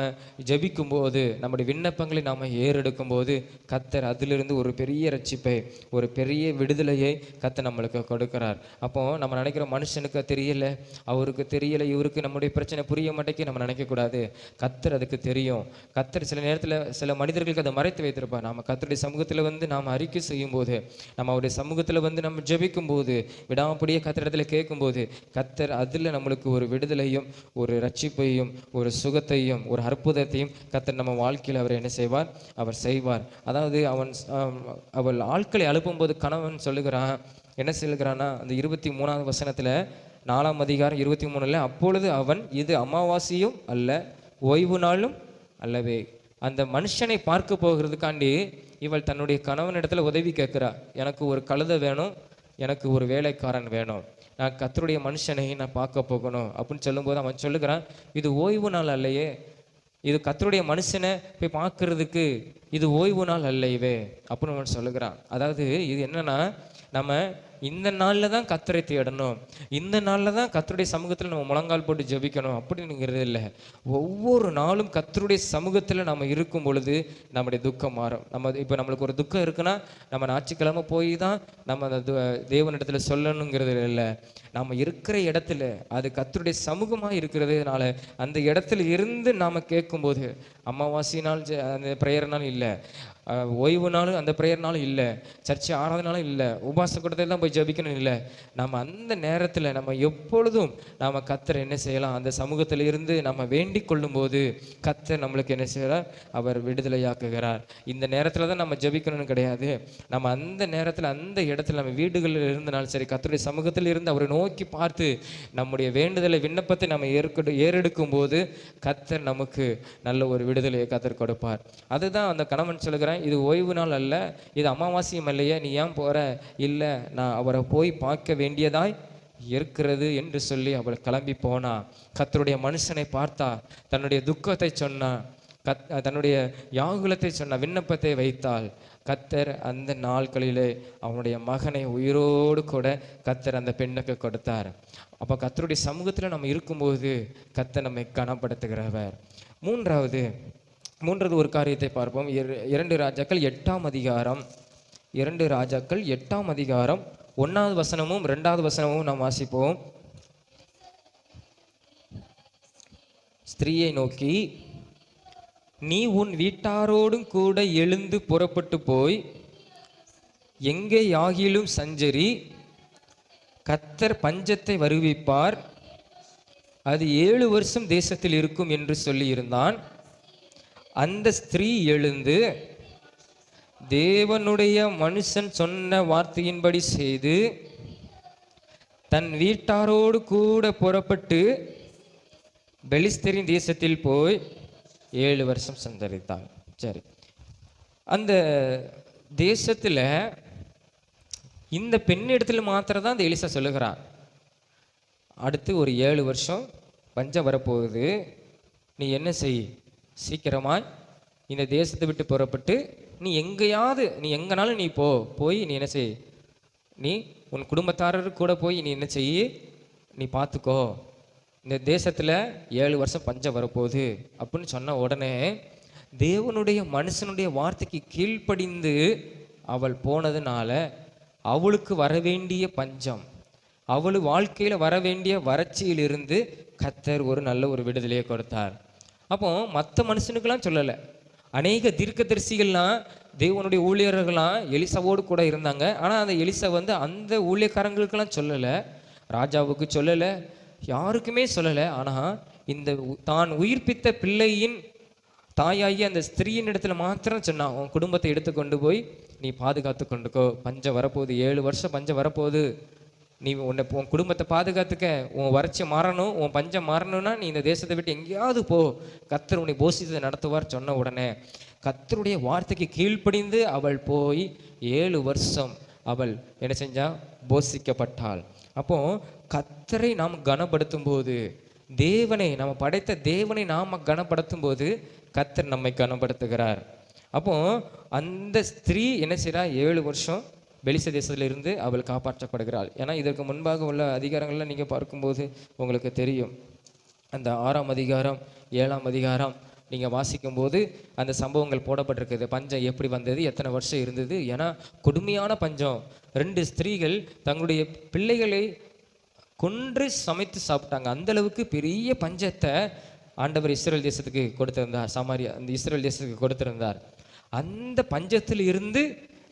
[SPEAKER 1] ஜெபிக்கும் போது, நம்முடைய விண்ணப்பங்களை நாம் ஏறெடுக்கும் போது கர்த்தர் அதிலிருந்து ஒரு பெரிய ரட்சிப்பை, ஒரு பெரிய விடுதலையை கர்த்தர் நம்மளுக்கு கொடுக்கிறார். அப்போ நம்ம நினைக்கிற மனுஷனுக்கு தெரியல, அவருக்கு தெரியல, இவருக்கு நம்முடைய பிரச்சனை புரிய மாட்டேங்கி நம்ம நினைக்கக்கூடாது. கர்த்தர் அதுக்கு தெரியும். கர்த்தர் சில நேரத்தில் சில மனிதர்களுக்கு அதை மறைத்து வைத்திருப்பார். நம்ம கர்த்தருடைய சமூகத்தில் வந்து நாம் அறிக்கை செய்யும் போது, நம்ம அவருடைய சமூகத்தில் வந்து நம்ம ஜெபிக்கும் போது, விடாமப்படியே கர்த்தரிடத்தில் கேட்கும்போது கர்த்தர் அதில் நம்மளுக்கு ஒரு விடுதலையும், ஒரு ரட்சிப்பையும், ஒரு சுகத்தையும், ஒரு அற்புதத்தையும் கர்த்தர் நம்ம வாழ்க்கையில் அவர் என்ன செய்வார், அவர் செய்வார். அதாவது அவள் ஆட்களை அனுப்பும்போது கணவன் சொல்லுகிறான், என்ன சொல்லுகிறான்னா, அந்த 23வது வசனத்தில் 4ஆம் அதிகாரம் 23ல், அப்பொழுது அவன், இது அமாவாசையும் அல்ல, ஓய்வு நாளும் அல்லவே. அந்த மனுஷனை பார்க்க போகிறதுக்காண்டி இவள் தன்னுடைய கணவனிடத்தில் உதவி கேட்குறா. எனக்கு ஒரு கழுதை வேணும், எனக்கு ஒரு வேலைக்காரன் வேணும், நான் கர்த்தருடைய மனுஷனை நான் பார்க்க போகணும் அப்படின்னு சொல்லும்போது அவன் சொல்லுகிறான், இது ஓய்வு நாள் அல்லையே, இது கர்த்தருடைய மனுஷனை போய் பார்க்கறதுக்கு இது ஓய்வு நாள் அல்லையவே அப்படின்னு அவன் சொல்லுகிறான். அதாவது இது என்னன்னா, நம்ம இந்த நாளில் தான் கர்த்தரை தேடணும், இந்த நாளில் தான் கர்த்தருடைய சமூகத்தில் நம்ம முழங்கால் போட்டு ஜெபிக்கணும் அப்படிங்கிறது இல்லை. ஒவ்வொரு நாளும் கர்த்தருடைய சமூகத்தில் நம்ம இருக்கும் பொழுது நம்முடைய துக்கம் மாறும். இப்போ நம்மளுக்கு ஒரு துக்கம் இருக்குன்னா நம்ம ஞாயிற்றுக்கிழமை போய் தான் நம்ம அந்த தேவனிடத்தில் சொல்லணுங்கிறது இல்லை. நம்ம இருக்கிற இடத்துல அது கர்த்தருடைய சமூகமாக இருக்கிறதுனால அந்த இடத்துல இருந்து நாம் கேட்கும்போது, அமாவாசையினால் அந்த ப்ரேயர்னாலும் இல்லை, ஓய்வு நாளும் அந்த ப்ரேயர்னாலும் இல்லை, சர்ச்சை ஆராதனாலும் இல்லை, உபாச கூட்டத்தில் தான் போய் ஜபிக்கணும் இல்லை, நம்ம அந்த நேரத்தில் நம்ம எப்பொழுதும் நாம் கர்த்தர் என்ன செய்யலாம், அந்த சமூகத்தில் இருந்து நம்ம வேண்டிக் கொள்ளும் போது கர்த்தர் நம்மளுக்கு என்ன செய்கிறார், அவர் விடுதலையாக்குகிறார். இந்த நேரத்தில் தான் நம்ம ஜபிக்கணும்னு கிடையாது. நம்ம அந்த நேரத்தில் அந்த இடத்துல நம்ம வீடுகளில் இருந்தனாலும் சரி, கர்த்தருடைய சமூகத்தில் இருந்து அவரை நோக்கி பார்த்து நம்முடைய வேண்டுதலை, விண்ணப்பத்தை நம்ம ஏறெடுக்கும் போது கர்த்தர் நமக்கு நல்ல ஒரு விடுதலையை கர்த்தர் கொடுப்பார். அதுதான் அந்த கணவன் சொல்லுகிறான், இது ஓய்வு நாள் அல்ல, இது அமாவாசையும் இல்லையே, நீ ஏன் போற? இல்லை, நான் அவரை போய் பார்க்க வேண்டியதாய் இருக்கிறது என்று சொல்லி அவள் கிளம்பி போனா. கர்த்தருடைய மனுஷனை பார்த்தா, தன்னுடைய துக்கத்தை சொன்னா, தன்னுடைய யாகுலத்தை சொன்ன, விண்ணப்பத்தை வைத்தாள். கர்த்தர் அந்த நாட்களிலே அவனுடைய மகனை உயிரோடு கூட கர்த்தர் அந்த பெண்ணுக்கு கொடுத்தார். அப்போ கர்த்தருடைய சமூகத்தில் நம்ம இருக்கும்போது கர்த்தர் நம்மை கனப்படுத்துகிறவர். மூன்றாவது ஒரு காரியத்தை பார்ப்போம். 2 ராஜாக்கள் 8ஆம் அதிகாரம் 2 ராஜாக்கள் 8ஆம் அதிகாரம் 1வது வசனமும் 2வது வசனமும் நாம் வாசிப்போம். ஸ்திரீயை நோக்கி, நீ உன் வீட்டாரோடும் கூட எழுந்து புறப்பட்டு போய் எங்கே யாகிலும் சஞ்சரி, கர்த்தர் பஞ்சத்தை வருவிப்பார், அது 7 வருஷம் தேசத்தில் இருக்கும் என்று சொல்லியிருந்தான். அந்த ஸ்திரீ எழுந்து தேவனுடைய மனுஷன் சொன்ன வார்த்தையின்படி செய்து தன் வீட்டாரோடு கூட புறப்பட்டு பெலிஸ்தரின் தேசத்தில் போய் 7 வருஷம் சந்தரித்தாள். சரி, அந்த தேசத்தில் இந்த பெண்ணிடத்தில் மாத்திரம் தான் அந்த எலிசா சொல்லுகிறான், அடுத்து ஒரு 7 வருஷம் பஞ்சம் வரப்போகுது, நீ என்ன செய், சீக்கிரமாய் இந்த தேசத்தை விட்டு புறப்பட்டு நீ எங்கனாலும் நீ போய் நீ என்ன செய், நீ உன் குடும்பத்தாரர் கூட போய் நீ என்ன செய்ய, நீ பார்த்துக்கோ, இந்த தேசத்தில் 7 வருஷம் பஞ்சம் வரப்போகுது அப்படின்னு சொன்ன உடனே தேவனுடைய மனுஷனுடைய வார்த்தைக்கு கீழ்ப்படிந்து அவள் போனதுனால அவளுக்கு வரவேண்டிய பஞ்சம், அவள் வாழ்க்கையில் வரவேண்டிய வறட்சியிலிருந்து கர்த்தர் ஒரு நல்ல ஒரு விடுதலையை கொடுத்தார். அப்போ மற்ற மனுஷனுக்கெல்லாம் சொல்லலை, அநேக தீர்க்கதரிசிகள்லாம் தேவனுடைய ஊழியர்கள்லாம் எலிசாவோடு கூட இருந்தாங்க. ஆனால் அந்த எலிசா அந்த ஊழியக்காரங்களுக்கெல்லாம் சொல்லலை, ராஜாவுக்கு சொல்லலை, யாருக்குமே சொல்லலை. ஆனால் இந்த தான் உயிர்ப்பித்த பிள்ளையின் தாயாகி அந்த ஸ்திரீயின் இடத்துல மாத்திரம் சொன்னான், உன் குடும்பத்தை எடுத்து கொண்டு போய் நீ பாதுகாத்து கொண்டுக்கோ, பஞ்சம் வரப்போகுது, 7 வருஷம் பஞ்சம் வரப்போகுது, நீ உன் குடும்பத்தை பாதுகாத்துக்க, உன் வறட்சி மாறணும், உன் பஞ்சம் மாறணும்னா நீ இந்த தேசத்தை விட்டு எங்கேயாவது போ, கர்த்தர் உன்னை போஷித்து நடத்துவார் சொன்ன உடனே கர்த்தருடைய வார்த்தைக்கு கீழ்ப்படிந்து அவள் போய் 7 வருஷம் அவள் என்ன செஞ்சா, போஷிக்கப்பட்டாள். அப்போ கர்த்தரை நாம் கனப்படுத்தும் போது, தேவனை நம்ம படைத்த தேவனை நாம் கனப்படுத்தும் போது கர்த்தர் நம்மை கனப்படுத்துகிறார். அப்போ அந்த ஸ்திரீ என்ன செய்றா, 7 வருஷம் பெலிச தேசத்திலிருந்து அவள் காப்பாற்றப்படுகிறாள். ஏன்னா இதற்கு முன்பாக உள்ள அதிகாரங்கள்லாம் நீங்கள் பார்க்கும்போது உங்களுக்கு தெரியும். அந்த 6ஆம் அதிகாரம் 7ஆம் அதிகாரம் நீங்கள் வாசிக்கும்போது அந்த சம்பவங்கள் போடப்பட்டிருக்குது. பஞ்சம் எப்படி வந்தது, எத்தனை வருஷம் இருந்தது. ஏன்னா கொடுமையான பஞ்சம். 2 ஸ்திரீகள் தங்களுடைய பிள்ளைகளை கொன்று சமைத்து சாப்பிட்டாங்க. அந்த அளவுக்கு பெரிய பஞ்சத்தை ஆண்டவர் இஸ்ரேல் தேசத்துக்கு கொடுத்திருந்தார். சமாரியா அந்த இஸ்ரேல் தேசத்துக்கு கொடுத்திருந்தார். அந்த பஞ்சத்தில் இருந்து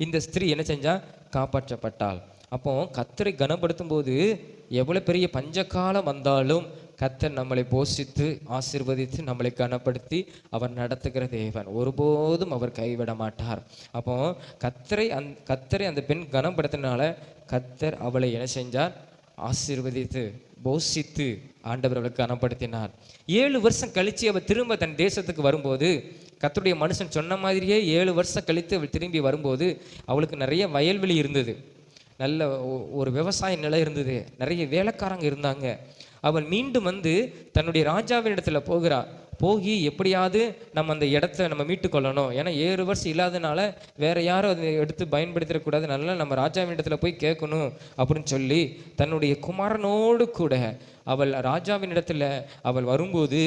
[SPEAKER 1] இந்த ஸ்திரீ என்ன செஞ்சா, காப்பாற்றப்பட்டாள். அப்போ கர்த்தரை கனப்படுத்தும் போது எவ்வளவு பெரிய பஞ்சகாலம் வந்தாலும் கர்த்தர் நம்மளை போஷித்து ஆசீர்வதித்து நம்மளை கனப்படுத்தி அவர் நடத்துகிற தேவன், ஒருபோதும் அவர் கைவிட மாட்டார். அப்போ கர்த்தரை அந்த பெண் கனப்படுத்தினால கர்த்தர் அவளை என்ன செஞ்சார், ஆசீர்வதித்து போஷித்து ஆண்டவர் அவளுக்கு கனப்படுத்தினார். 7 வருஷம் கழிச்சு அவள் திரும்ப தன் தேசத்துக்கு வரும்போது, கர்த்தருடைய மனுஷன் சொன்ன மாதிரியே 7 வருஷம் கழித்து அவள் திரும்பி வரும்போது அவளுக்கு நிறைய வயல்வெளி இருந்தது, நல்ல ஒரு விவசாய நிலம் இருந்தது, நிறைய வேலைக்காரங்க இருந்தாங்க. அவள் மீண்டும் தன்னுடைய ராஜாவின் இடத்துல போகி எப்படியாவது நம்ம அந்த இடத்த நம்ம மீட்டுக்கொள்ளணும். ஏன்னா 7 வருஷம் இல்லாதனால வேற யாரும் அதை எடுத்து பயன்படுத்திடக்கூடாது, நல்லா நம்ம ராஜாவின் இடத்துல போய் கேட்கணும் அப்படின்னு சொல்லி தன்னுடைய குமாரனோடு கூட அவள் ராஜாவின் இடத்துல அவள் வரும்போது,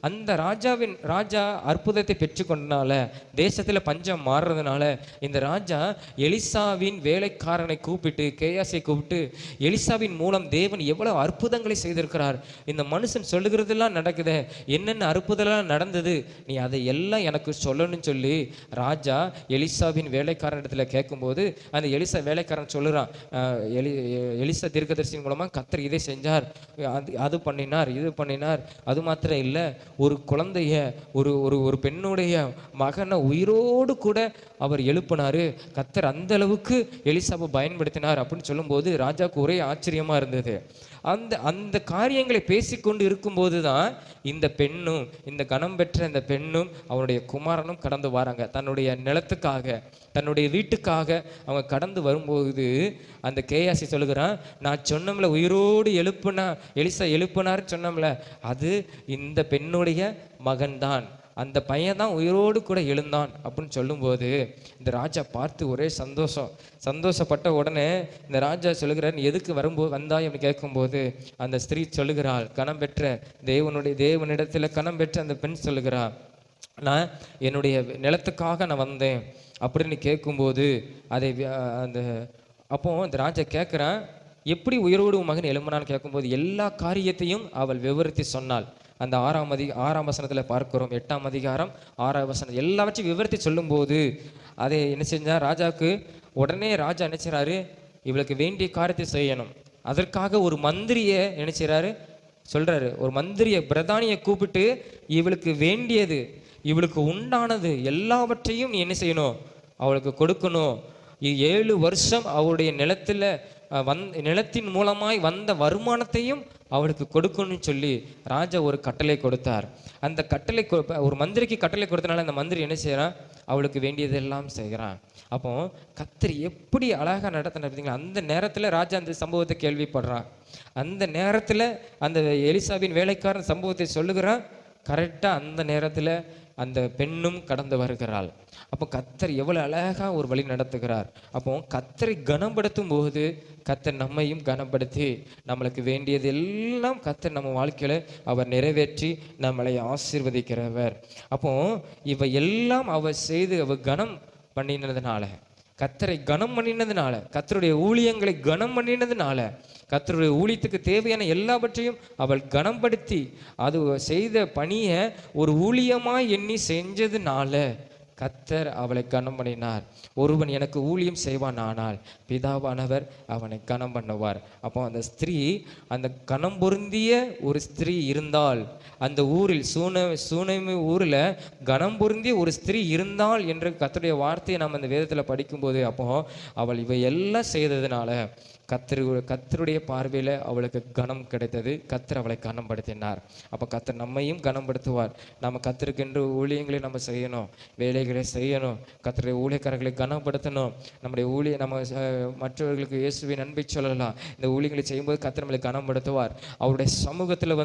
[SPEAKER 1] அந்த ராஜா அற்புதத்தை பெற்றுக்கொண்டனால, தேசத்தில் பஞ்சம் மாறுறதுனால இந்த ராஜா எலிசாவின் வேலைக்காரனை கூப்பிட்டு, கேயாசை கூப்பிட்டு, எலிசாவின் மூலம் தேவன் எவ்வளவு அற்புதங்களை செய்திருக்கிறார், இந்த மனுஷன் சொல்லுகிறதெல்லாம் நடக்குது, என்னென்ன அற்புதம்லாம் நடந்தது, நீ அதை எல்லாம் எனக்கு சொல்லணும்னு சொல்லி ராஜா எலிசாவின் வேலைக்காரன் இடத்துல கேட்கும்போது, அந்த எலிசா வேலைக்காரன் சொல்லுறான், எலிசா தீர்க்கதரிசியின் மூலமாக கர்த்தர் இதை செஞ்சார், அது பண்ணினார், இது பண்ணினார். அது மாத்திரம் இல்லை, ஒரு குழந்தைய ஒரு பெண்ணுடைய மகனை உயிரோடு கூட அவர் எழுப்பினாரு, கர்த்தர் அந்த அளவுக்கு எலிசாவை பயன்படுத்தினார் அப்படின்னு சொல்லும்போது ராஜாவுக்கு ஒரே ஆச்சரியமா இருந்தது. அந்த காரியங்களை பேசிக்கொண்டு இருக்கும்போது தான் இந்த பெண்ணும், இந்த கனம் பெற்ற இந்த பெண்ணும் அவனுடைய குமாரனும் கடந்து வராங்க. தன்னுடைய நிலத்துக்காக, தன்னுடைய வீட்டுக்காக அவங்க கடந்து வரும்போது அந்த கேயாசி சொல்லுகிறான், நான் சொன்னோம்ல உயிரோடு எலிசா எழுப்பினார் சொன்னோம்ல, அது இந்த பெண்ணுடைய மகன்தான், அந்த பையன் தான் உயிரோடு கூட எழுந்தான் அப்படின்னு சொல்லும்போது இந்த ராஜா பார்த்து ஒரே சந்தோஷப்பட்ட உடனே இந்த ராஜா சொல்லுகிறார், நீ எதுக்கு வந்தாய் அப்படின்னு கேட்கும்போது அந்த ஸ்திரீ சொல்லுகிறாள், கனம் பெற்ற தேவனிடத்தில் கனம் பெற்ற அந்த பெண் சொல்லுகிறாள், நான் என்னுடைய நிலத்துக்காக நான் வந்தேன் அப்படின்னு கேட்கும்போது அப்போ அந்த ராஜா கேட்குறான், எப்படி உயிரோடு மகன் எழும்பினான்னு கேட்கும்போது எல்லா காரியத்தையும் அவள் விவரித்து சொன்னாள். அந்த 6ஆம் வசனத்தில் பார்க்கிறோம், 8ஆம் அதிகாரம் 6ஆம் வசனம் எல்லாவற்றையும் விவரித்து சொல்லும்போது அதை என்ன செஞ்சா, ராஜாவுக்கு உடனே ராஜா என்ன செய்றாரு, இவளுக்கு வேண்டிய காரியத்தை செய்யணும். அதற்காக ஒரு மந்திரியை என்ன செய்றாரு சொல்றாரு, ஒரு மந்திரியை பிரதானியை கூப்பிட்டு இவளுக்கு வேண்டியது, இவளுக்கு உண்டானது எல்லாவற்றையும் நீ என்ன செய்யணும், அவளுக்கு கொடுக்கணும். 7 வருஷம் அவளுடைய நிலத்தின் மூலமாய் வந்த வருமானத்தையும் அவளுக்கு கொடுக்கணும்னு சொல்லி ராஜா ஒரு கட்டளை கொடுத்தார். அந்த கட்டளை ஒரு மந்திரிக்கு கட்டளை கொடுத்தனால அந்த மந்திரி என்ன செய்யறான், அவளுக்கு வேண்டியதெல்லாம் செய்கிறான். அப்போ கர்த்தர் எப்படி அழகா நடத்தினா, அந்த நேரத்தில் ராஜா அந்த சம்பவத்தை கேள்விப்படுறான். அந்த நேரத்தில் அந்த எலிசாவின் வேலைக்காரன் சம்பவத்தை சொல்லுகிறான். கரெக்டாக அந்த நேரத்தில் அந்த பெண்ணும் கடந்து வருகிறாள். அப்போ கர்த்தர் எவ்வளவு அழகா ஒரு வழி நடத்துகிறார். அப்போ கர்த்தரை கனப்படுத்தும் போது கர்த்தர் நம்மையும் கனப்படுத்தி நம்மளுக்கு வேண்டியது எல்லாம் கர்த்தர் நம்ம வாழ்க்கையில அவர் நிறைவேற்றி நம்மளை ஆசீர்வதிக்கிறவர். அப்போ இவை எல்லாம் அவர் செய்து அவர் கனம் பண்ணினதுனால, கர்த்தரை கனம் பண்ணினதுனால, கர்த்தருடைய ஊழியங்களை கனம் பண்ணினதுனால, கர்த்தருடைய ஊழியத்துக்கு தேவையான எல்லாவற்றையும் அவள் கனப்படுத்தி அது செய்த பணியை ஒரு ஊழியமாய் எண்ணி செஞ்சதுனால கர்த்தர் அவளை கனம் பண்ணினார். ஒருவன் எனக்கு ஊழியம் செய்வான் ஆனால் பிதாவானவர் அவனை கனம் பண்ணுவார். அப்போ அந்த ஸ்திரீ, அந்த கனம் பொருந்திய ஒரு ஸ்திரீ இருந்தால், அந்த ஊரில் சூனேமி ஊரில் கனம் பொருந்திய ஒரு ஸ்திரீ இருந்தால் என்று கர்த்தருடைய வார்த்தையை நாம் அந்த வேதத்தில் படிக்கும்போது, அப்போ அவள் இவை எல்லாம் செய்ததுனால கர்த்தருடைய பார்வையில் அவளுக்கு கனம் கிடைத்தது. கர்த்தர் அவளை கனப்படுத்தினார். அப்போ கர்த்தர் நம்மையும் கனப்படுத்துவார். நம்ம கர்த்தருக்கென்று ஊழியங்களை நம்ம செய்யணும், வேலைகளை செய்யணும், கர்த்தருடைய ஊழியக்காரர்களை கனப்படுத்தணும். நம்முடைய நம்ம மற்றவர்களுக்கு இயேசுவின் அன்பை சொல்லலாம். இந்த ஊழியங்களை செய்யும்போது கர்த்தர் நம்மளை கனப்படுத்துவார். அவருடைய சமூகத்தில்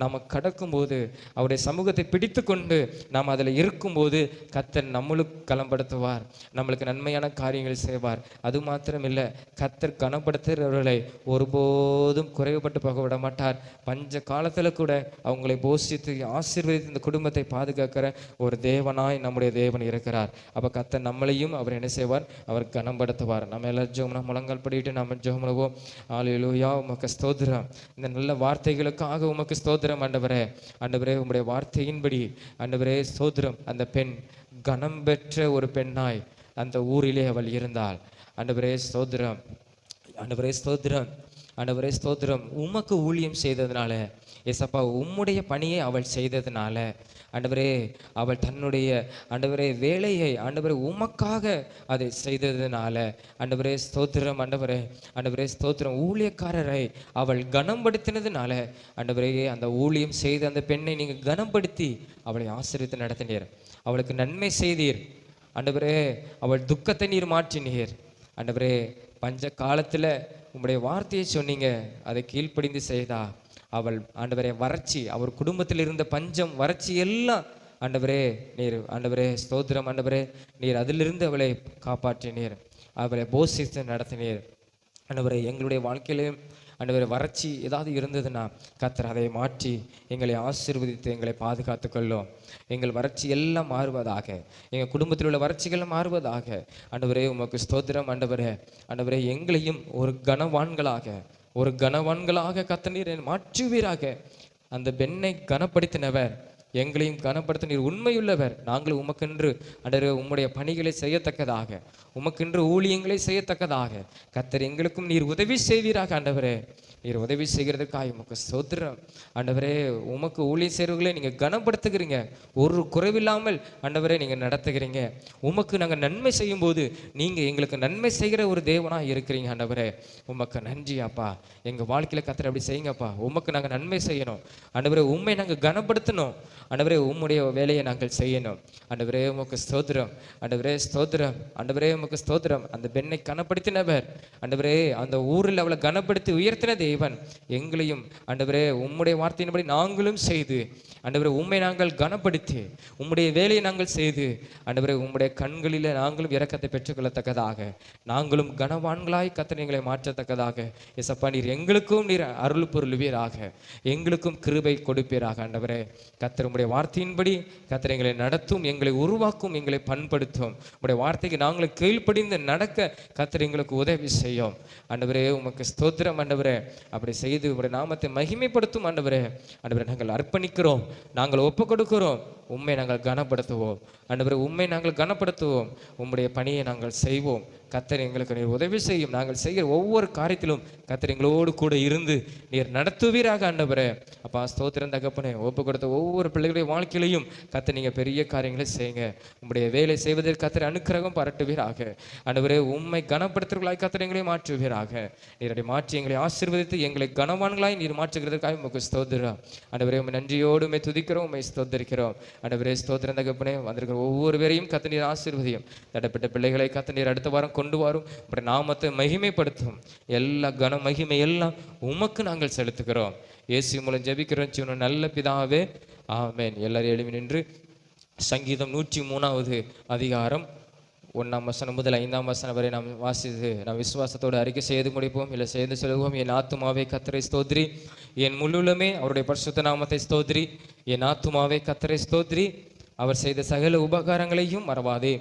[SPEAKER 1] நம்ம கடக்கும்போது, அவருடைய சமூகத்தை பிடித்து கொண்டு நாம் அதில் இருக்கும்போது கர்த்தர் நம்மளுக்கு கனப்படுத்துவார், நம்மளுக்கு நன்மையான காரியங்கள் செய்வார். அது மாத்திரமில்லை, கர்த்தர் கனப்படுத்துகிறவர்களை ஒருபோதும் குறைவுபட்டு போக விட மாட்டார். பஞ்ச காலத்தில் கூட அவங்களை போஷித்து ஆசீர்வதித்து இந்த குடும்பத்தை பாதுகாக்கிற ஒரு தேவனாய் நம்முடைய தேவன் இருக்கிறார். அப்போ கர்த்தர் நம்மளையும் அவர் என்ன செய்வார்? அவர் கனப்படுத்துவார். நம்ம எல்லாரும் ஜெபம் முழங்கால் படிட்டு நம்ம ஜெபம் பண்ணுவோம். ஹல்லேலூயா, உமக்கு ஸ்தோத்திரம். இந்த நல்ல வார்த்தைகளுக்காக உமக்கு ஸ்தோத்திரம் ஆண்டவரே. ஆண்டவரே, உம்முடைய வார்த்தையின்படி ஆண்டவரே ஸ்தோத்திரம். அந்த பெண் கனம் பெற்ற ஒரு பெண்ணாய் அந்த ஊரிலே அவள் இருந்தாள். ஆண்டவரே ஸ்தோத்திரம், ஆண்டவரே ஸ்தோத்திரம், ஆண்டவரே ஸ்தோத்திரம். உமக்கு ஊழியம் செய்ததுனால ஏசப்பா, உம்முடைய பணியை அவள் செய்ததுனால ஆண்டவரே, அவள் தன்னுடைய ஆண்டவரே வேலையை ஆண்டவரே உமக்காக அதை செய்ததுனால ஆண்டவரே ஸ்தோத்திரம். ஆண்டவரே, ஆண்டவரே ஸ்தோத்திரம். ஊழியக்காரரை அவள் கனப்படுத்தினதுனால ஆண்டவரே, அந்த ஊழியம் செய்த அந்த பெண்ணை நீங்கள் கனப்படுத்தி அவளை ஆசீர்வதித்து நடத்தினீர், அவளுக்கு நன்மை செய்தீர். ஆண்டவரே, அவள் துக்கத்தை நீர் மாற்றினீர். ஆண்டவரே, பஞ்ச காலத்தில் உங்களுடைய வார்த்தையை சொன்னீங்க, அதை கீழ்ப்படிந்து செய்தா அவள் ஆண்டவரே வறட்சி, அவர் குடும்பத்தில் இருந்த பஞ்சம் வறட்சி எல்லாம் ஆண்டவரே நீர் ஆண்டவரே ஸ்தோத்திரம். ஆண்டவரே, நீர் அதிலிருந்து அவளை காப்பாற்றினீர், அவளை போஷித்து நடத்தினீர். ஆண்டவரே, எங்களுடைய வாழ்க்கையிலும் ஆண்டவரே வறட்சி ஏதாவது இருந்ததுன்னா கர்த்தர் அதை மாற்றி எங்களை ஆசீர்வதித்து எங்களை பாதுகாத்து கொள்ளும். எங்கள் வறட்சி எல்லாம் மாறுவதாக, எங்கள் குடும்பத்தில் உள்ள வறட்சிகள் மாறுவதாக. ஆண்டவரே, உமக்கு ஸ்தோத்திரம். ஆண்டவரே, ஆண்டவரே, எங்களையும் ஒரு கனவான்களாக கர்த்தர் நீர் மாற்றுவீராக. அந்த பெண்ணை கனப்படுத்தினவர் எங்களையும் கனப்படுத்த நீர் உண்மையுள்ளவர். நாங்களும் உமக்கென்று ஆண்டவரே உம்முடைய பணிகளை செய்யத்தக்கதாக, உமக்கென்று ஊழியங்களை செய்யத்தக்கதாக கர்த்தர் எங்களுக்கும் நீர் உதவி செய்வீராக. ஆண்டவரே, நீர் உதவி செய்கிறதுக்காக உமக்கு ஸ்தோத்திரம். ஆண்டவரே, உமக்கு ஊழியம் செய்கிறவர்களை நீங்கள் கனப்படுத்துகிறீங்க, ஒரு குறைவில்லாமல் ஆண்டவரே நீங்கள் நடத்துகிறீங்க. உமக்கு நாங்கள் நன்மை செய்யும் போது நீங்கள் எங்களுக்கு நன்மை செய்கிற ஒரு தேவனாக இருக்கிறீங்க. ஆண்டவரே, உமக்கு நன்றி அப்பா. எங்கள் வாழ்க்கையில் கர்த்தர் அப்படி செய்யுங்கப்பா. உமக்கு நாங்கள் நன்மை செய்யணும் ஆண்டவரே, உண்மை நாங்கள் கனப்படுத்தணும் ஆண்டவரே, உம்முடைய வேலையை நாங்கள் செய்யணும். ஆண்டவரே, உமக்கு ஸ்தோத்திரம். ஆண்டவரே ஸ்தோத்திரம். ஆண்டவரே, உமக்கு ஸ்தோத்திரம். அந்த பெண்ணை கனப்படுத்தினவர் ஆண்டவரே, அந்த ஊரில் அவளை கனப்படுத்தி உயர்த்தின தேவன் எங்களையும் ஆண்டவரே உம்முடைய வார்த்தையின்படி நாங்களும் செய்து ஆண்டவரே உம்மை நாங்கள் கனப்படுத்தி உம்முடைய வேலையை நாங்கள் செய்து ஆண்டவரே உம்முடைய கண்களில் நாங்களும் இரக்கத்தை பெற்றுக்கொள்ளத்தக்கதாக, நாங்களும் கனவான்களாய் கர்த்தர் எங்களை மாற்றத்தக்கதாக இயேசப்பா நீர் எங்களுக்கும் நீர் அருள் பொருளுவீராக, எங்களுக்கும் கிருபை கொடுப்பீராக. ஆண்டவரே, கர்த்தர் உம்முடைய வார்த்தையின்படி கர்த்தர் எங்களை நடத்தும், எங்களை உருவாக்கும், எங்களை பண்படுத்தும். உம்முடைய வார்த்தைக்கு நாங்களும் கீழ்ப்படிந்து நடக்க கர்த்தர் எங்களுக்கு உதவி செய்யும். ஆண்டவரே, உமக்கு ஸ்தோத்திரம். ஆண்டவரே, அப்படி செய்து உம்முடைய நாமத்தை மகிமைப்படுத்தும். ஆண்டவரே, ஆண்டவரே, நாங்கள் அர்ப்பணிக்கிறோம், நாங்கள் ஒப்பு கொடுக்கிறோம், உம்மை நாங்கள் கனப்படுத்துவோம். ஆண்டவரே, உம்மை நாங்கள் கனப்படுத்துவோம், உம்முடைய பணியை நாங்கள் செய்வோம். கர்த்தர் எங்களுக்கு நீர் உதவி செய்யும். நாங்கள் செய்கிற ஒவ்வொரு காரியத்திலும் கர்த்தர் எங்களோடு கூட இருந்து நீர் நடத்துவீராக. ஆண்டவரே அப்பா ஸ்தோத்திரம் தகப்பனே, ஒப்பு கொடுத்த ஒவ்வொரு பிள்ளைகளுடைய வாழ்க்கையிலையும் கர்த்தர் நீங்கள் பெரிய காரியங்களை செய்யுங்க. உம்முடைய வேலை செய்வதற்கு கர்த்தர் அனுக்கிரகம் பரட்டுவீராக. ஆண்டவரே, உம்மை கனப்படுத்துவர்களாய் கர்த்தர் எங்களை மாற்றுவீராக. நீரடி மாற்றி எங்களை ஆசீர்வதித்து எங்களை கனவான்களாய் நீர் மாற்றுகிறதுக்காக உமக்கு ஸ்தோத்திரம். ஆண்டவரே, உம்மை நன்றியோடு உம்மை துதிக்கிறோம், உம்மை ஸ்தோத்திரிக்கிறோம். ஆண்டவரே ஸ்தோத்திரம் தகப்பனே, வந்திருக்கிற ஒவ்வொரு பேரையும் கர்த்தர் நீர் ஆசீர்வதியும். தடப்பட்ட பிள்ளைகளை கர்த்தர் நீர் அடுத்த வாரம் கொண்டு வரும், உம்முடைய நாமத்தை மகிமைப்படுத்தும். எல்லா கன மகிமை எல்லாம் உமக்கு நாங்கள் செலுத்துகிறோம். இயேசு மூலம் ஜெபிக்கிறோம் ஜீவனுள்ள நல்ல பிதாவே, ஆமென். எல்லாரும் எழுப்பி நின்று சங்கீதம் 103வது அதிகாரம் 1ஆம் வசனம் முதல் 5ஆம் வசனம் வரை நாம் வாசித்து நாம் விசுவாசத்தோடு அறிக்கை செய்து முடிப்போம். இல்லை செய்து சொல்லுவோம். என் ஆத்துமாவே கர்த்தரை ஸ்தோத்ரி, என் முழுவலுமே அவருடைய பரிசுத்த நாமத்தை ஸ்தோத்ரி. என் ஆத்துமாவே கர்த்தரை ஸ்தோத்ரி, அவர் செய்த சகல உபகாரங்களையும் மறவாதே.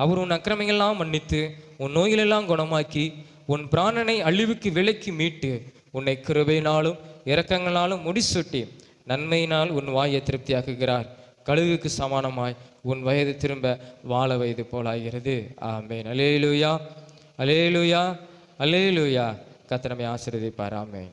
[SPEAKER 1] அவர் உன் அக்கிரமங்களெல்லாம் மன்னித்து உன் நோய்களெல்லாம் குணமாக்கி உன் பிராணனை அழிவுக்கு விலக்கி மீட்டு உன்னை கிருபையினாலும் இரக்கங்களாலும் முடிசூட்டி நன்மையினால் உன் வாயை திருப்தியாக்குகிறார். கழுகுக்கு சமானமாய் உன் வயது திரும்ப வாழ வயது போலாகிறது. ஆமேன். அல்லேலூயா, அல்லேலூயா, அல்லேலூயா. கர்த்தர் நம்மை ஆசீர்வதிப்பார். ஆமேன்.